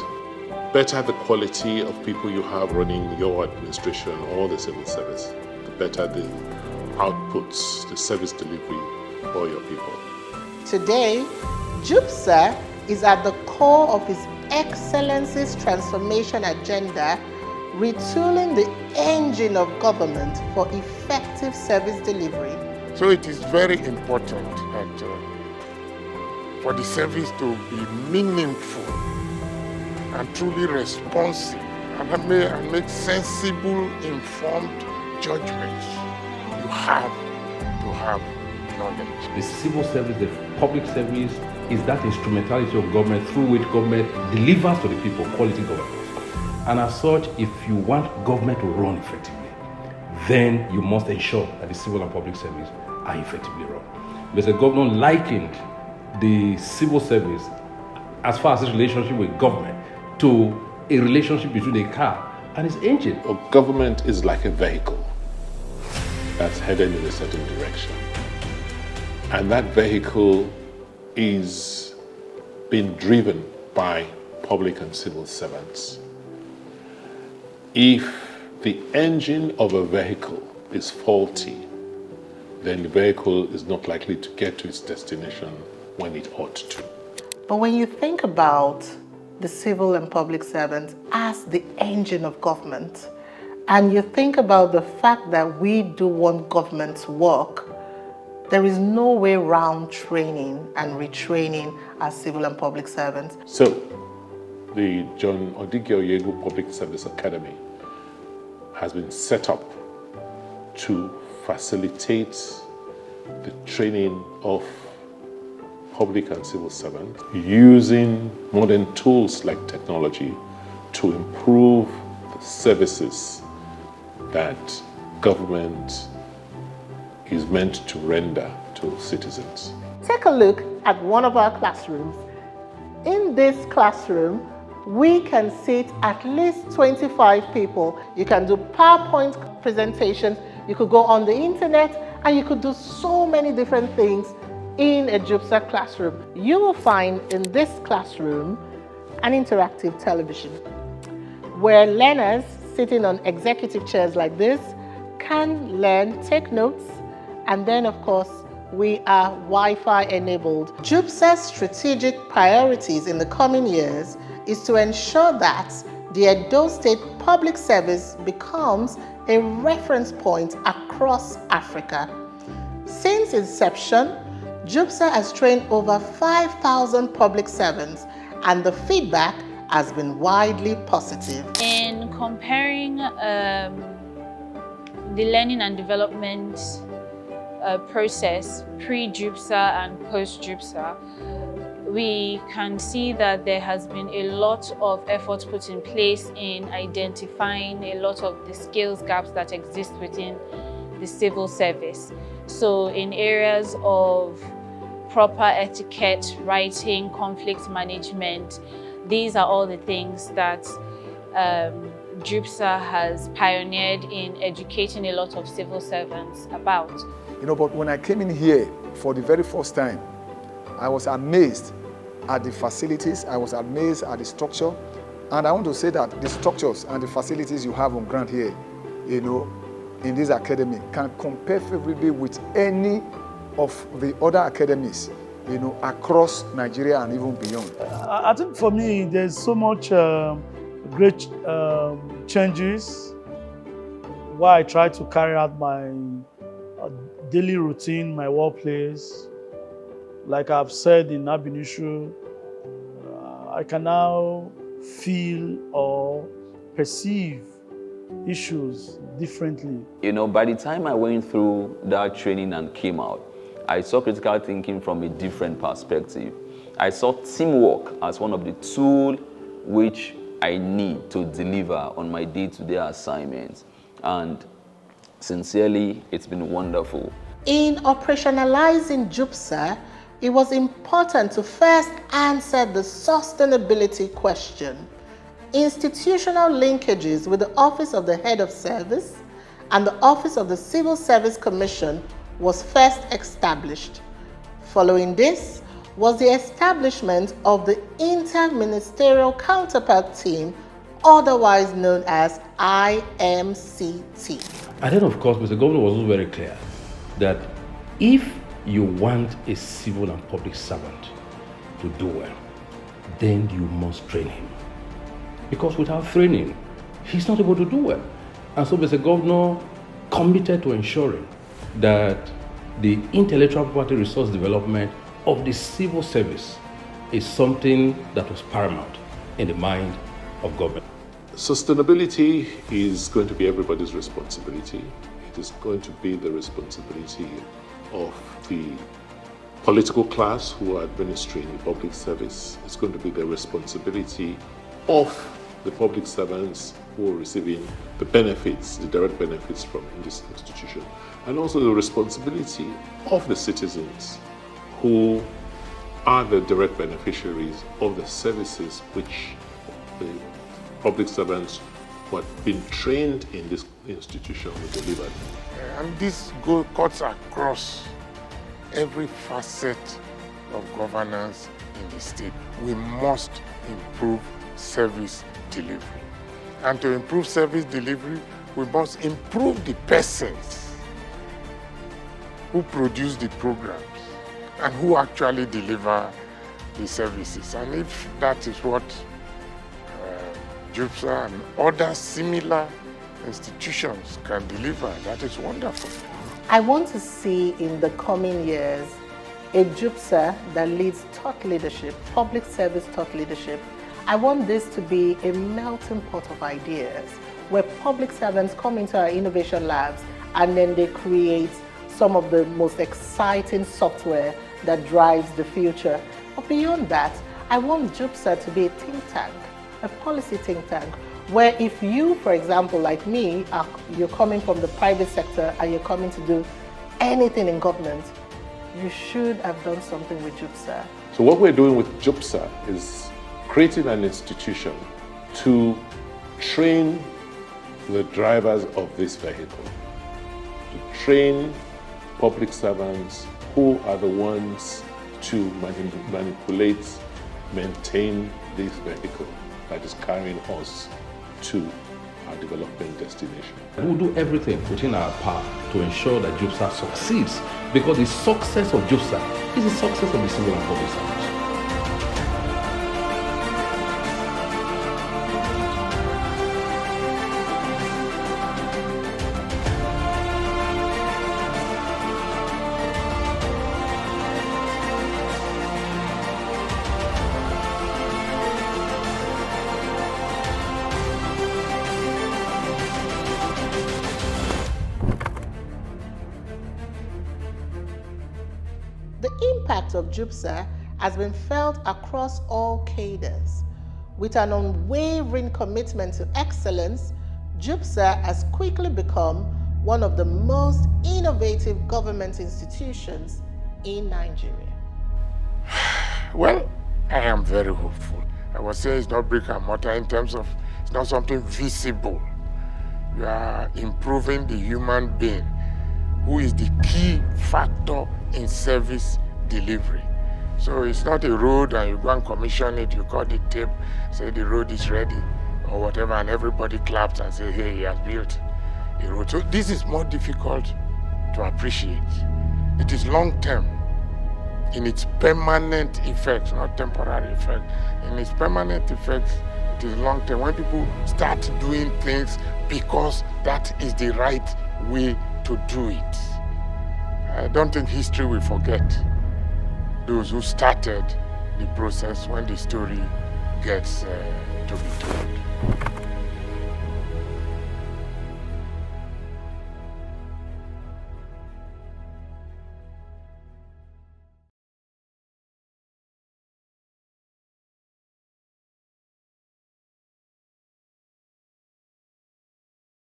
Better the quality of people you have running your administration or the civil service, the better the outputs, the service delivery for your people. Today, JOOPSA is at the core of His Excellency's transformation agenda, retooling the engine of government for effective service delivery. So it is very important that for the service to be meaningful and truly responsive and make sensible, informed judgments, you have to have knowledge. The civil service, the public service, is that instrumentality of government through which government delivers to the people quality governance. And as such, if you want government to run effectively, then you must ensure that the civil and public service are effectively run. Mr. Governor likened the civil service, as far as its relationship with government, to a relationship between a car and its engine. Well, government is like a vehicle that's headed in a certain direction. And that vehicle is being driven by public and civil servants. If the engine of a vehicle is faulty, then the vehicle is not likely to get to its destination when it ought to. But when you think about the civil and public servants as the engine of government, and you think about the fact that we do want government to work, there is no way around training and retraining our civil and public servants. So, the John Odigio Yegun Public Service Academy has been set up to facilitate the training of public and civil servants using modern tools like technology to improve the services that government is meant to render to citizens. Take a look at one of our classrooms. In this classroom, we can sit at least 25 people. You can do PowerPoint presentations, you could go on the internet, and you could do so many different things in a JOOPSA classroom. You will find in this classroom an interactive television where learners sitting on executive chairs like this can learn, take notes, and then of course we are Wi-Fi enabled. JOOPSA's strategic priorities in the coming years is to ensure that the Edo State Public Service becomes a reference point across Africa. Since inception, JOOPSA has trained over 5,000 public servants, and the feedback has been widely positive. In comparing the learning and development process pre-JOOPSA and post-JOOPSA, we can see that there has been a lot of effort put in place in identifying a lot of the skills gaps that exist within the civil service. So in areas of proper etiquette, writing, conflict management, these are all the things that JOOPSA has pioneered in educating a lot of civil servants about. But when I came in here for the very first time, I was amazed at the facilities, I was amazed at the structure, and I want to say that the structures and the facilities you have on ground here, in this academy can compare favorably with any of the other academies, across Nigeria and even beyond. I think for me, there's so much great changes while I try to carry out my daily routine, my workplace. Like I've said in Ab initio, I can now feel or perceive issues differently. By the time I went through that training and came out, I saw critical thinking from a different perspective. I saw teamwork as one of the tools which I need to deliver on my day-to-day assignments. And sincerely, it's been wonderful. In operationalizing JOOPSA, it was important to first answer the sustainability question. Institutional linkages with the Office of the Head of Service and the Office of the Civil Service Commission was first established. Following this was the establishment of the Interministerial Counterpart Team, otherwise known as IMCT. And then, of course, Mr. Governor was also very clear that if you want a civil and public servant to do well, then you must train him. Because without training, he's not able to do well. And so Mr. Governor committed to ensuring that the intellectual property resource development of the civil service is something that was paramount in the mind of government. Sustainability is going to be everybody's responsibility. It is going to be the responsibility of the political class who are administering the public service. It's going to be the responsibility of the public servants who are receiving the benefits, the direct benefits from this institution, and also the responsibility of the citizens who are the direct beneficiaries of the services which the public servants who have been trained in this institution will deliver. And this cuts across every facet of governance in the state. We must improve service delivery. And to improve service delivery, we must improve the persons who produce the programs and who actually deliver the services. And if that is what JOOPSA and other similar institutions can deliver, that is wonderful. I want to see in the coming years a JOOPSA that leads thought leadership, public service thought leadership. I want this to be a melting pot of ideas where public servants come into our innovation labs and then they create some of the most exciting software that drives the future. But beyond that, I want JOOPSA to be a think tank, a policy think tank, where if you, for example, like me, you're coming from the private sector and you're coming to do anything in government, you should have done something with JOOPSA. So what we're doing with JOOPSA is creating an institution to train the drivers of this vehicle, to train public servants who are the ones to manipulate, maintain this vehicle that is carrying us to our development destination. We will do everything within our power to ensure that JOOPSA succeeds, because the success of JOOPSA is the success of the civil and public servants. The impact of JOOPSA has been felt across all cadres. With an unwavering commitment to excellence, JOOPSA has quickly become one of the most innovative government institutions in Nigeria. Well, I am very hopeful. I was saying it's not brick and mortar in terms of it's not something visible. You are improving the human being, who is the key factor in service delivery. So it's not a road and you go and commission it, you cut the tape, say the road is ready or whatever, and everybody claps and say, hey, he has built a road. So this is more difficult to appreciate. It is long term in its permanent effects, not temporary effect. In its permanent effects, it is long term. When people start doing things because that is the right way to do it. I don't think history will forget those who started the process when the story gets to be told.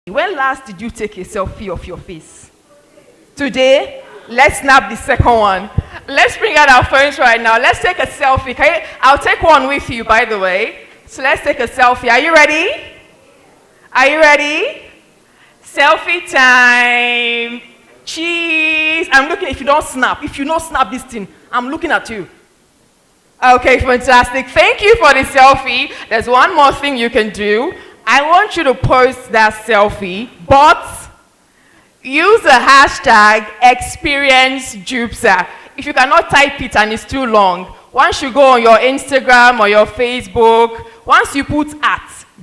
When last did you take a selfie of your face? Today? Let's snap the second one. Let's bring out our phones right now. Let's take a selfie. I'll take one with you, by the way. So let's take a selfie. Are you ready? Are you ready? Selfie time. Cheese. I'm looking. If you don't snap this thing, I'm looking at you. Okay, fantastic. Thank you for the selfie. There's one more thing you can do. I want you to post that selfie, but use the hashtag #ExperienceJOOPSA. If you cannot type it and it's too long, once you go on your Instagram or your Facebook, once you put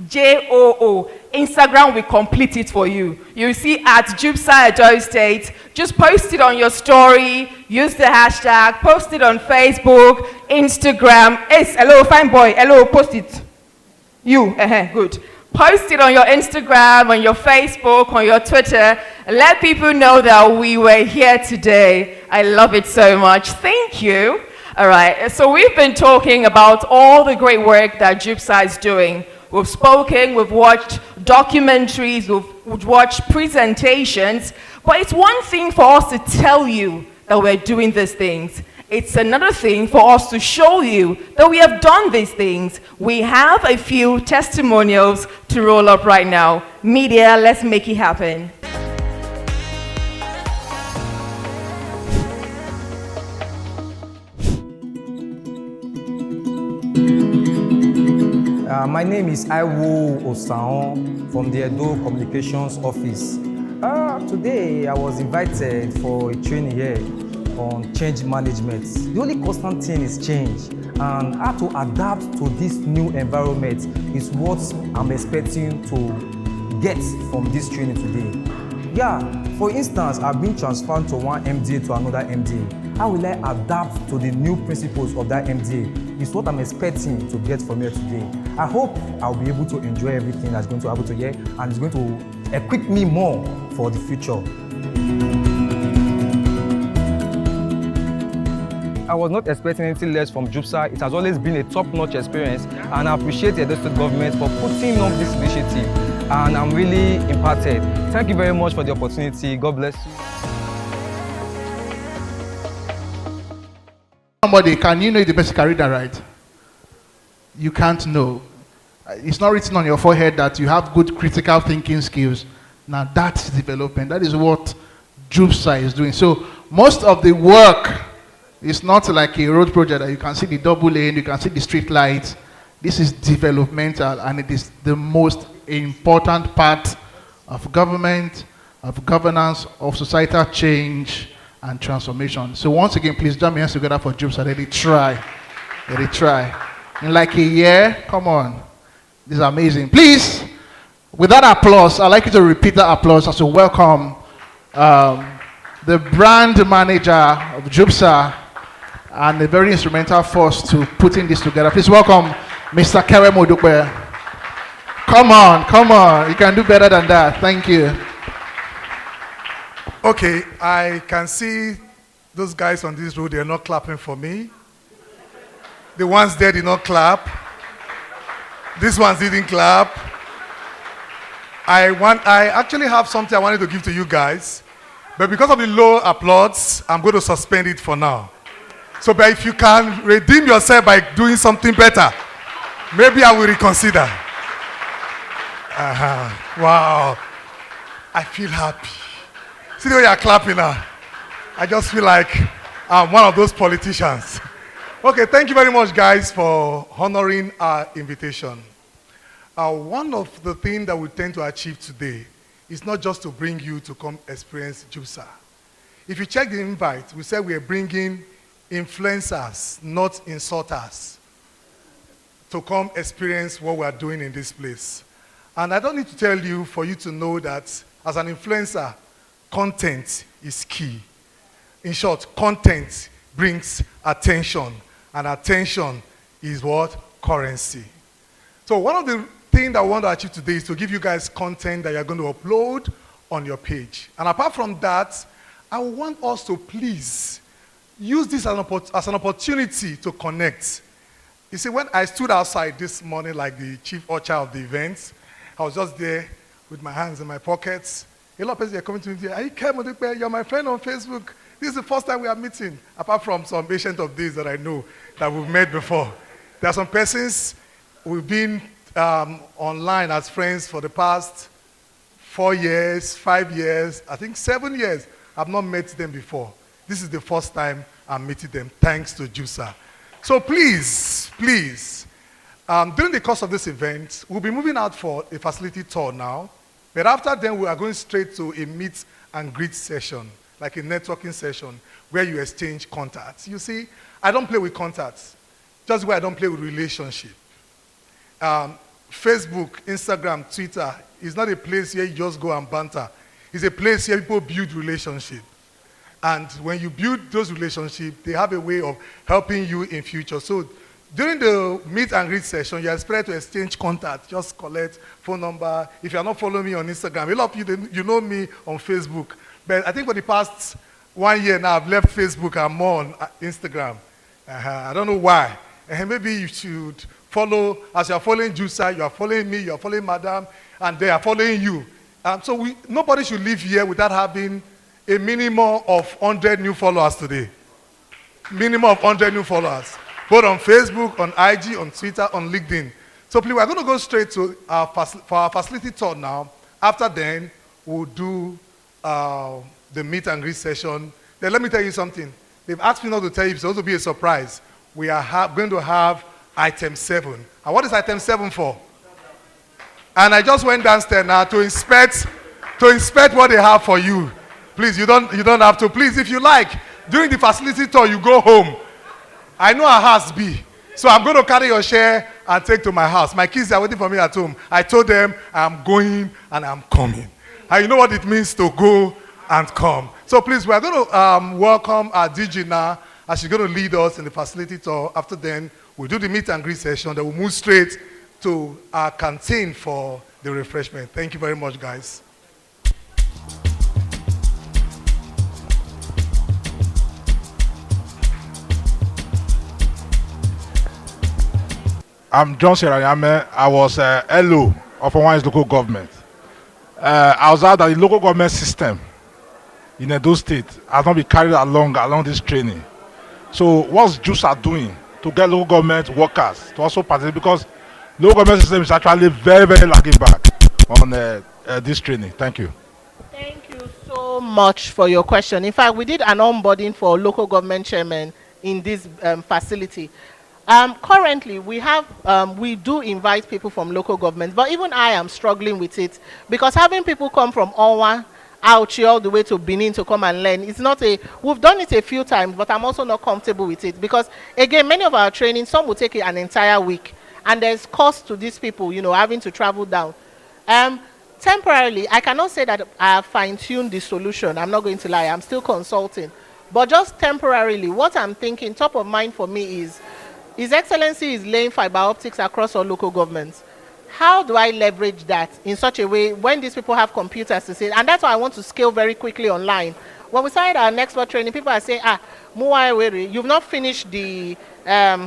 @JOO, Instagram will complete it for you. You'll see @JOOPSA Edo State. Just post it on your story, use the hashtag, post it on Facebook, Instagram. Yes, hello, fine boy, hello, post it. You, good. Post it on your Instagram, on your Facebook, on your Twitter. Let people know that we were here today. I love it so much. Thank you. All right, so we've been talking about all the great work that JOOPSA is doing. We've spoken, we've watched documentaries, we've watched presentations, but it's one thing for us to tell you that we're doing these things. It's another thing for us to show you that we have done these things. We have a few testimonials to roll up right now. Media, let's make it happen. My name is Iwo Osaon from the Edo Communications Office. Today I was invited for a training here on change management. The only constant thing is change, and how to adapt to this new environment is what I'm expecting to get from this training today. Yeah, for instance, I've been transferred to one MDA to another MDA. How will I adapt to the new principles of that MDA? Is what I'm expecting to get from here today. I hope I'll be able to enjoy everything that's going to happen to here, and it's going to equip me more for the future. I was not expecting anything less from JOOPSA. It has always been a top-notch experience, and I appreciate the Edo State government for putting up this initiative, and I'm really imparted. Thank you very much for the opportunity. God bless you. Somebody, can you know if the person carried that right? You can't know. It's not written on your forehead that you have good critical thinking skills. Now that's development. That is what JOOPSA is doing. So most of the work is not like a road project that you can see the double lane, you can see the street lights. This is developmental, and it is the most important part of government, of governance, of societal change and transformation. So once again, please join me hands together for JOOPSA. Let it try. Let it try. In like a year, come on. This is amazing. Please, with that applause, I'd like you to repeat that applause as we welcome the brand manager of JOOPSA and a very instrumental force to putting this together. Please welcome Mr. Kere Modukwe. Come on, come on. You can do better than that. Thank you. Okay, I can see those guys on this road, they're not clapping for me. The ones there did not clap. These ones didn't clap. I actually have something I wanted to give to you guys, but because of the low applause, I'm going to suspend it for now. So, but if you can redeem yourself by doing something better, maybe I will reconsider. Wow. I feel happy. See the way you're clapping now? I just feel like I'm one of those politicians. Okay, thank you very much, guys, for honoring our invitation. One of the things that we tend to achieve today is not just to bring you to come experience JOOPSA. If you check the invite, we said we are bringing influencers, not insulters, to come experience what we are doing in this place. And I don't need to tell you for you to know that as an influencer, content is key. In short, content brings attention, and attention is what? Currency. So one of the things that I want to achieve today is to give you guys content that you're going to upload on your page. And apart from that, I want us to please use this as an opportunity to connect. You see, when I stood outside this morning like the chief usher of the event, I was just there with my hands in my pockets. A lot of people are coming to me, are you Kere? You're my friend on Facebook. This is the first time we are meeting, apart from some patient of these that I know that we've met before. There are some persons we've been online as friends for the past 4 years, 5 years, I think 7 years. I've not met them before. This is the first time I'm meeting them, thanks to JOOPSA. So please, please, during the course of this event, we'll be moving out for a facility tour now. But after then, we are going straight to a meet and greet session, like a networking session, where you exchange contacts. You see, I don't play with contacts, just where I don't play with relationship. Facebook, Instagram, Twitter is not a place where you just go and banter. It's a place where people build relationship. And when you build those relationships, they have a way of helping you in future. So during the meet and greet session, you're expected to exchange contact, just collect phone number. If you're not following me on Instagram, a lot of you know me on Facebook. But I think for the past 1 year now, I've left Facebook, I'm more on Instagram. I don't know why. Maybe you should follow, as you're following JOOPSA, you are following me, you are following Madam, and they are following you. So nobody should leave here without having a minimum of 100 new followers today. Minimum of 100 new followers. Both on Facebook, on IG, on Twitter, on LinkedIn. So please, we're going to go straight to for our facility tour now. After then, we'll do the meet and greet session. Then let me tell you something. They've asked me not to tell you, it's supposed to be a surprise. We are going to have item 7. And what is item 7 for? And I just went downstairs now to inspect what they have for you. Please, you don't have to. Please, if you like, during the facility tour, you go home. I know our house be. So I'm going to carry your share and take to my house. My kids are waiting for me at home. I told them I'm going and I'm coming. And you know what it means to go and come. So please, we're going to welcome our DG now, as she's going to lead us in the facility tour. After then, we'll do the meet and greet session. Then we'll move straight to our canteen for the refreshment. Thank you very much, guys. I'm John Serayame. I was LO of Hawaii's local government. I was out that the local government system in Edo State has not been carried along this training. So what's JOOPSA doing to get local government workers to also participate? Because local government system is actually very, very lagging back on this training. Thank you. Thank you so much for your question. In fact, we did an onboarding for local government chairmen in this facility. Currently, we do invite people from local governments, but even I am struggling with it because having people come from Owa, Auchi, all the way to Benin to come and learn, it's not we've done it a few times, but I'm also not comfortable with it because, again, many of our training, some will take an entire week, and there's cost to these people, having to travel down. Temporarily, I cannot say that I have fine-tuned the solution. I'm not going to lie. I'm still consulting. But just temporarily, what I'm thinking, top of mind for me is, His Excellency is laying fiber optics across all local governments. How do I leverage that in such a way when these people have computers to say, and that's why I want to scale very quickly online. When we started our next word training, people are saying, Muwai, you've not finished the,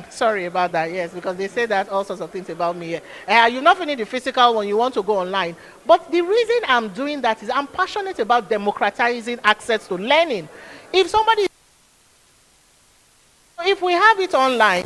sorry about that, yes, because they say that all sorts of things about me here. You've not finished the physical one, you want to go online. But the reason I'm doing that is I'm passionate about democratizing access to learning. If we have it online,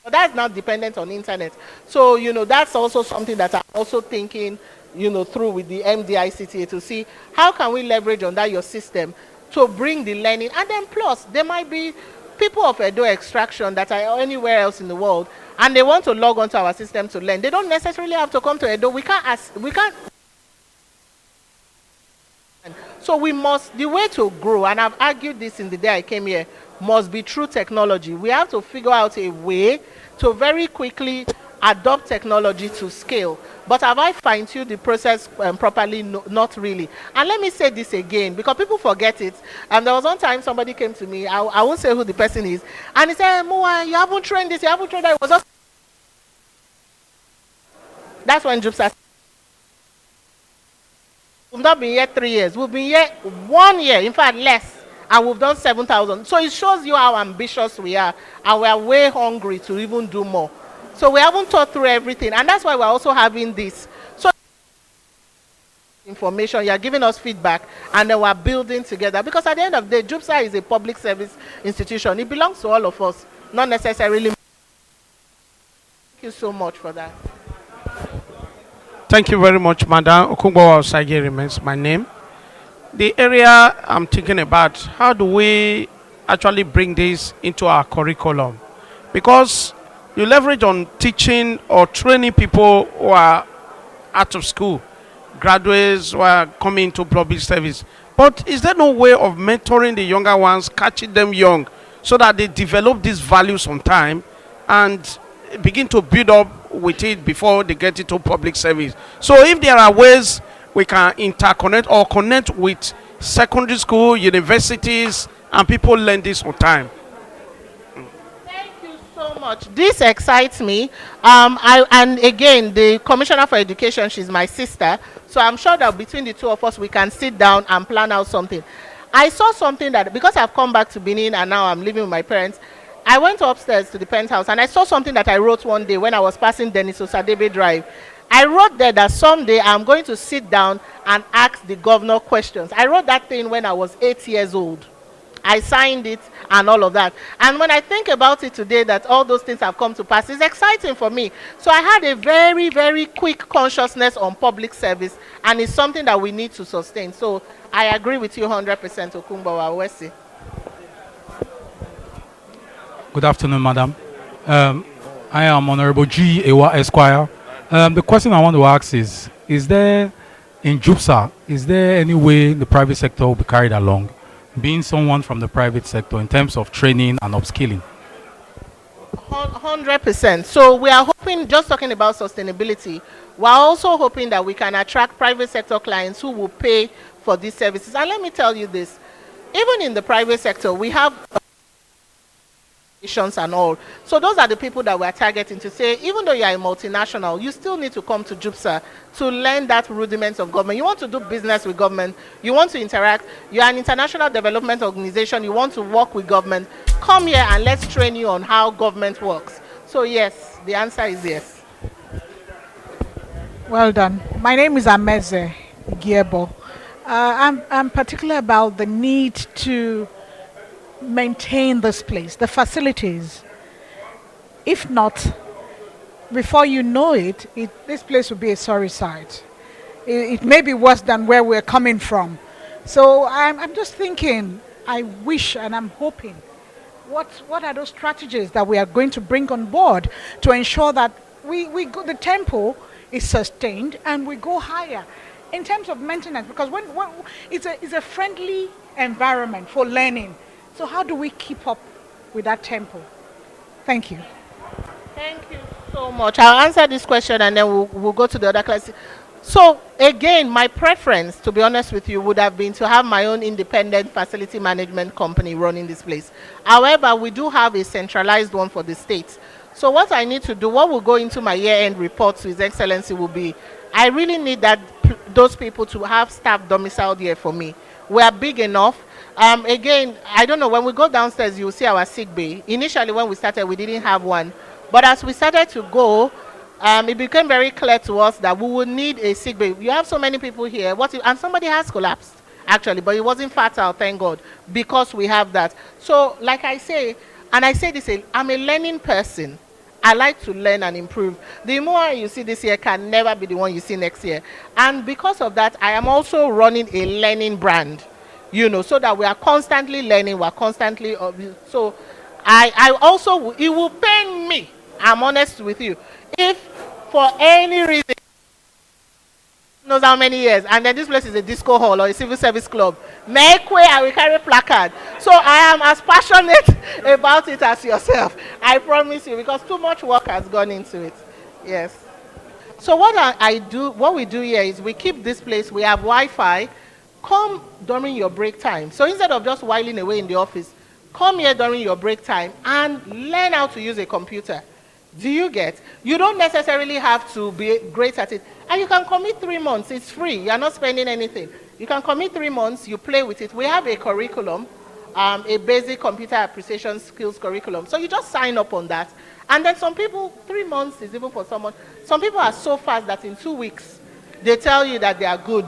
but that's not dependent on internet. So, that's also something that I'm also thinking, through with the MDICTA to see how can we leverage on that your system to bring the learning. And then plus, there might be people of Edo extraction that are anywhere else in the world, and they want to log onto our system to learn. They don't necessarily have to come to Edo. We can't. So the way to grow, and I've argued this in the day I came here, must be through technology. We have to figure out a way to very quickly adopt technology to scale. But have I fine-tuned the process properly? No, not really. And let me say this again, because people forget it. And there was one time somebody came to me, I won't say who the person is, and he said, Mua, you haven't trained this, you haven't trained that. It was just... That's when JOOPSA. We've not been here 3 years. We've been here 1 year, in fact less, and we've done 7,000. So it shows you how ambitious we are, and we are way hungry to even do more. So we haven't thought through everything, and that's why we're also having this. So information, you're giving us feedback, and then we're building together. Because at the end of the day, JOOPSA is a public service institution. It belongs to all of us, not necessarily. Thank you so much for that. Thank you very much, Madam. Okungbowa Osage remains my name. The area I'm thinking about, how do we actually bring this into our curriculum? Because you leverage on teaching or training people who are out of school, graduates who are coming into public service. But is there no way of mentoring the younger ones, catching them young, so that they develop these values on time and begin to build up with it before they get into public service? So if there are ways we can interconnect or connect with secondary school, universities, and people learn this on time. Thank you so much. This excites me. And again, the Commissioner for Education, she's my sister. So I'm sure that between the two of us, we can sit down and plan out something. I saw something that, because I've come back to Benin and now I'm living with my parents, I went upstairs to the penthouse and I saw something that I wrote one day when I was passing Denis Osadebe Drive. I wrote there that someday I'm going to sit down and ask the governor questions. I wrote that thing when I was 8 years old. I signed it and all of that. And when I think about it today, that all those things have come to pass, it's exciting for me. So I had a very, very quick consciousness on public service, and it's something that we need to sustain. So I agree with you 100%, Okungbowa Wesi. Good afternoon, Madam. I am Honorable G. Ewa Esquire. The question I want to ask is there, in JOOPSA, is there any way the private sector will be carried along, being someone from the private sector, in terms of training and upskilling? 100%. So we are hoping, just talking about sustainability, we are also hoping that we can attract private sector clients who will pay for these services. And let me tell you this, even in the private sector, we have and all. So those are the people that we're targeting to say, even though you are a multinational, you still need to come to JOOPSA to learn that rudiments of government. You want to do business with government, you want to interact, you're an international development organization, you want to work with government, come here and let's train you on how government works. So yes, the answer is yes. Well done. My name is Ameze Giebo. I'm particular about the need to maintain this place, the facilities. If not, before you know it, this place will be a sorry sight. It may be worse than where we're coming from. So I'm just thinking, I wish and I'm hoping what are those strategies that we are going to bring on board to ensure that we go, the tempo is sustained and we go higher in terms of maintenance? Because when it's a friendly environment for learning. So how do we keep up with that tempo? Thank you. Thank you so much. I'll answer this question and then we'll go to the other class. So again, my preference, to be honest with you, would have been to have my own independent facility management company running this place. However, we do have a centralized one for the state. So what I need to do, what will go into my year-end report to His Excellency will be, I really need those people to have staff domiciled here for me. We are big enough. Again, I don't know, when we go downstairs, you'll see our sick bay. Initially, when we started, we didn't have one. But as we started to go, it became very clear to us that we would need a sick bay. You have so many people here, and somebody has collapsed, actually, but it wasn't fatal, thank God, because we have that. So, like I say, and I say this, I'm a learning person. I like to learn and improve. The more you see this year can never be the one you see next year. And because of that, I am also running a learning brand, so that we are constantly learning, we're constantly, so I also, it will pain me, I'm honest with you, if for any reason, knows how many years, and then this place is a disco hall or a civil service club, make way, I will carry placard. So I am as passionate about it as yourself, I promise you, because too much work has gone into it. Yes. So what we do here is we keep this place, we have Wi-Fi. Come during your break time. So instead of just whiling away in the office, come here during your break time and learn how to use a computer. Do you get? You don't necessarily have to be great at it. And you can commit 3 months. It's free. You're not spending anything. You can commit 3 months. You play with it. We have a curriculum, a basic computer appreciation skills curriculum. So you just sign up on that. And then some people, 3 months is even for someone. Some people are so fast that in 2 weeks, they tell you that they are good.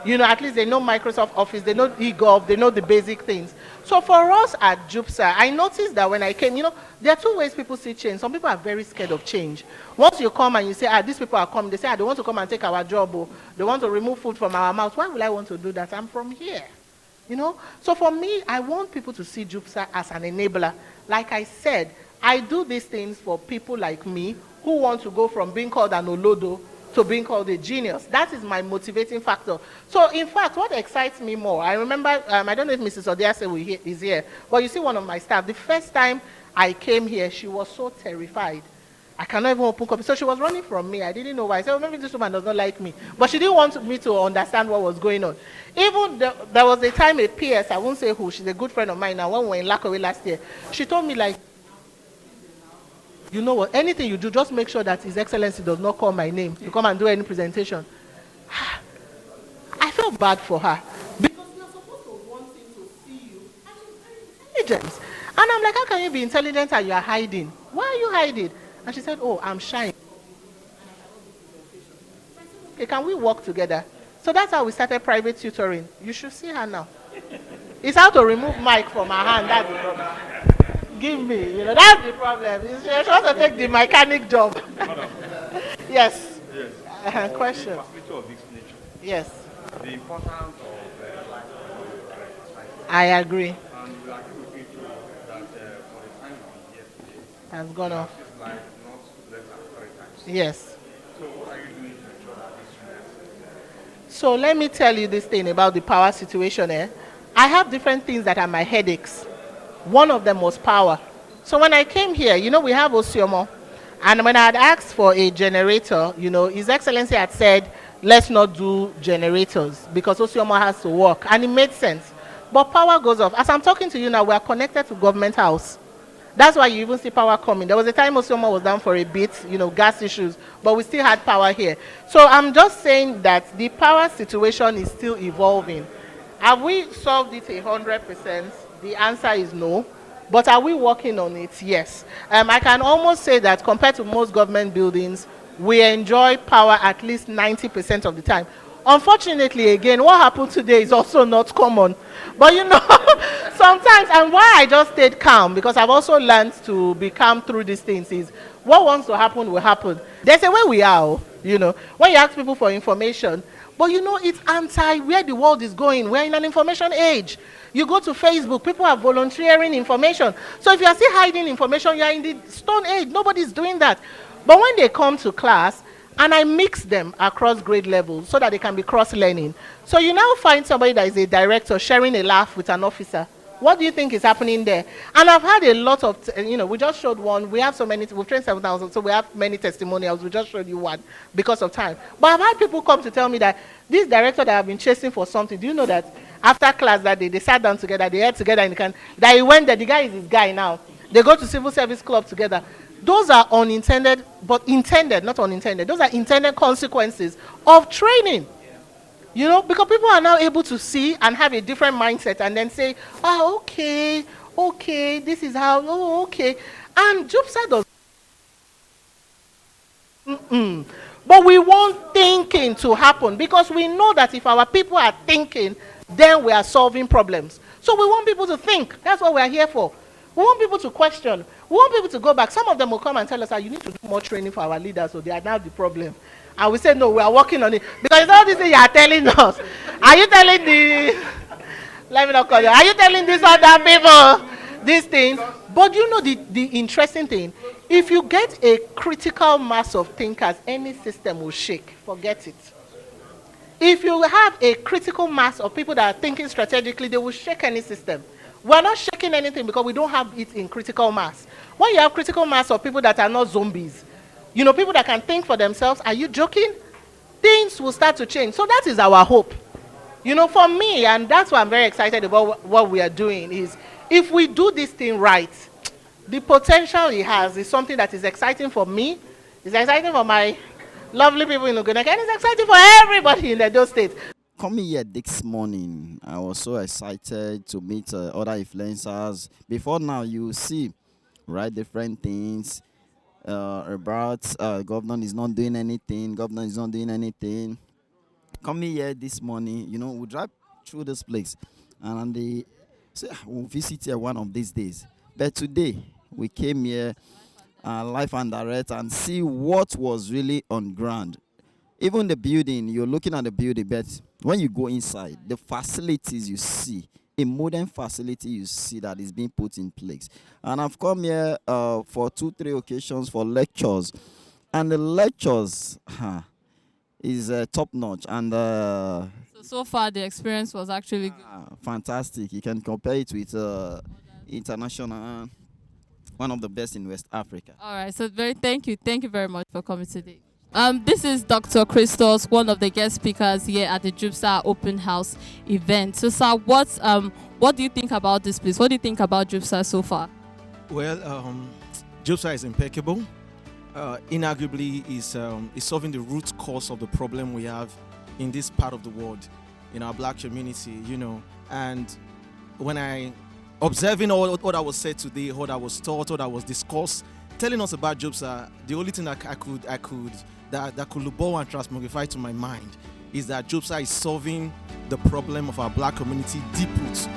At least they know Microsoft Office, they know eGov, they know the basic things. So for us at JOOPSA, I noticed that when I came, there are 2 ways people see change. Some people are very scared of change. Once you come and you say, these people are coming, they say, they want to come and take our job, or they want to remove food from our mouth. Why would I want to do that? I'm from here. So for me, I want people to see JOOPSA as an enabler. Like I said, I do these things for people like me who want to go from being called an Olodo to being called a genius. That is my motivating factor. So in fact, what excites me more, I remember, I don't know if Mrs. Odiase is here, but you see one of my staff, the first time I came here, she was so terrified. I cannot even open copy. So she was running from me. I didn't know why. I said, maybe this woman does not like me. But she didn't want me to understand what was going on. Even there was a time a PS, I won't say who, she's a good friend of mine now, when we were in Lakowe last year, she told me like, you know what, anything you do, just make sure that His Excellency does not call my name to come and do any presentation. I felt bad for her. Because you're supposed to want him to see you and she's very intelligent. And I'm like, how can you be intelligent and you are hiding? Why are you hiding? And she said, oh, I'm shy. Okay, can we work together? So that's how we started private tutoring. You should see her now. It's how to remove mic from her hand, that's the problem. Give me, that's the problem. She wants to take the mechanic job. Yes. Yes. Question. Yes. The importance of I agree. Has gone off. Yes. So let me tell you this thing about the power situation. I have different things that are my headaches. One of them was power. So when I came here, we have Osiomo. And when I had asked for a generator, His Excellency had said, let's not do generators because Osiomo has to work. And it made sense. But power goes off. As I'm talking to you now, we are connected to government house. That's why you even see power coming. There was a time Osiomo was down for a bit, gas issues, but we still had power here. So I'm just saying that the power situation is still evolving. Have we solved it 100%? The answer is no. But are we working on it? Yes. I can almost say that compared to most government buildings, we enjoy power at least 90% of the time. Unfortunately, again, what happened today is also not common. But sometimes, and why I just stayed calm, because I've also learned to be calm through these things, is What wants to happen will happen. There's a way we are, when you ask people for information, but it's anti where the world is going. We're in an information age. You go to Facebook, people are volunteering information. So if you are still hiding information, you are in the stone age. Nobody's doing that. But when they come to class, and I mix them across grade levels so that they can be cross-learning. So you now find somebody that is a director sharing a laugh with an officer. What do you think is happening there? And I've had a lot of, we just showed one. We have so many, we've trained 7,000, so we have many testimonials. We just showed you one because of time. But I've had people come to tell me that this director that I've been chasing for something, do you know that after class that day, they sat down together, they ate together, and that he went there, the guy is his guy now. They go to civil service club together. Those are unintended, but intended, not unintended. Those are intended consequences of training. Because people are now able to see and have a different mindset and then say, okay, this is how, okay. And JOOPSA does. But we want thinking to happen because we know that if our people are thinking, then we are solving problems. So we want people to think. That's what we are here for. We want people to question. We want people to go back. Some of them will come and tell us, you need to do more training for our leaders, so they are now the problem. And we say, no, we are working on it. Because it's all this thing you are telling us. Are you telling let me not call you. Are you telling these other people this thing? But the interesting thing, if you get a critical mass of thinkers, any system will shake. Forget it. If you have a critical mass of people that are thinking strategically, they will shake any system. We're not shaking anything because we don't have it in critical mass. When you have critical mass of people that are not zombies, people that can think for themselves, are you joking? Things will start to change. So that is our hope. For me, and that's why I'm very excited about what we are doing, is if we do this thing right, the potential it has is something that is exciting for me, it's exciting for my lovely people in Oguneke, and it's exciting for everybody in Edo State. Coming here this morning, I was so excited to meet other influencers. Before now, you see, right, different things about governor is not doing anything, Coming here this morning, we drive through this place, and they say we'll visit here one of these days. But today, we came here live and direct and see what was really on ground. Even the building, you're looking at the building, but when you go inside, the facilities you see, a modern facility you see that is being put in place. And I've come here for 2-3 occasions for lectures. And the lectures is top-notch. And so far, the experience was actually good. Fantastic. You can compare it with international, one of the best in West Africa. All right, so thank you very much for coming today. This is Dr. Christos, one of the guest speakers here at the JOOPSA Open House event. So, sir, what do you think about this place? What do you think about JOOPSA so far? Well, JOOPSA is impeccable. Inarguably, is solving the root cause of the problem we have in this part of the world, in our black community, And when I observing all what I was said today, what I was taught, what I was discussed, telling us about JOOPSA, the only thing that could lubor and transmogrify to my mind is that JOOPSA is solving the problem of our black community deep roots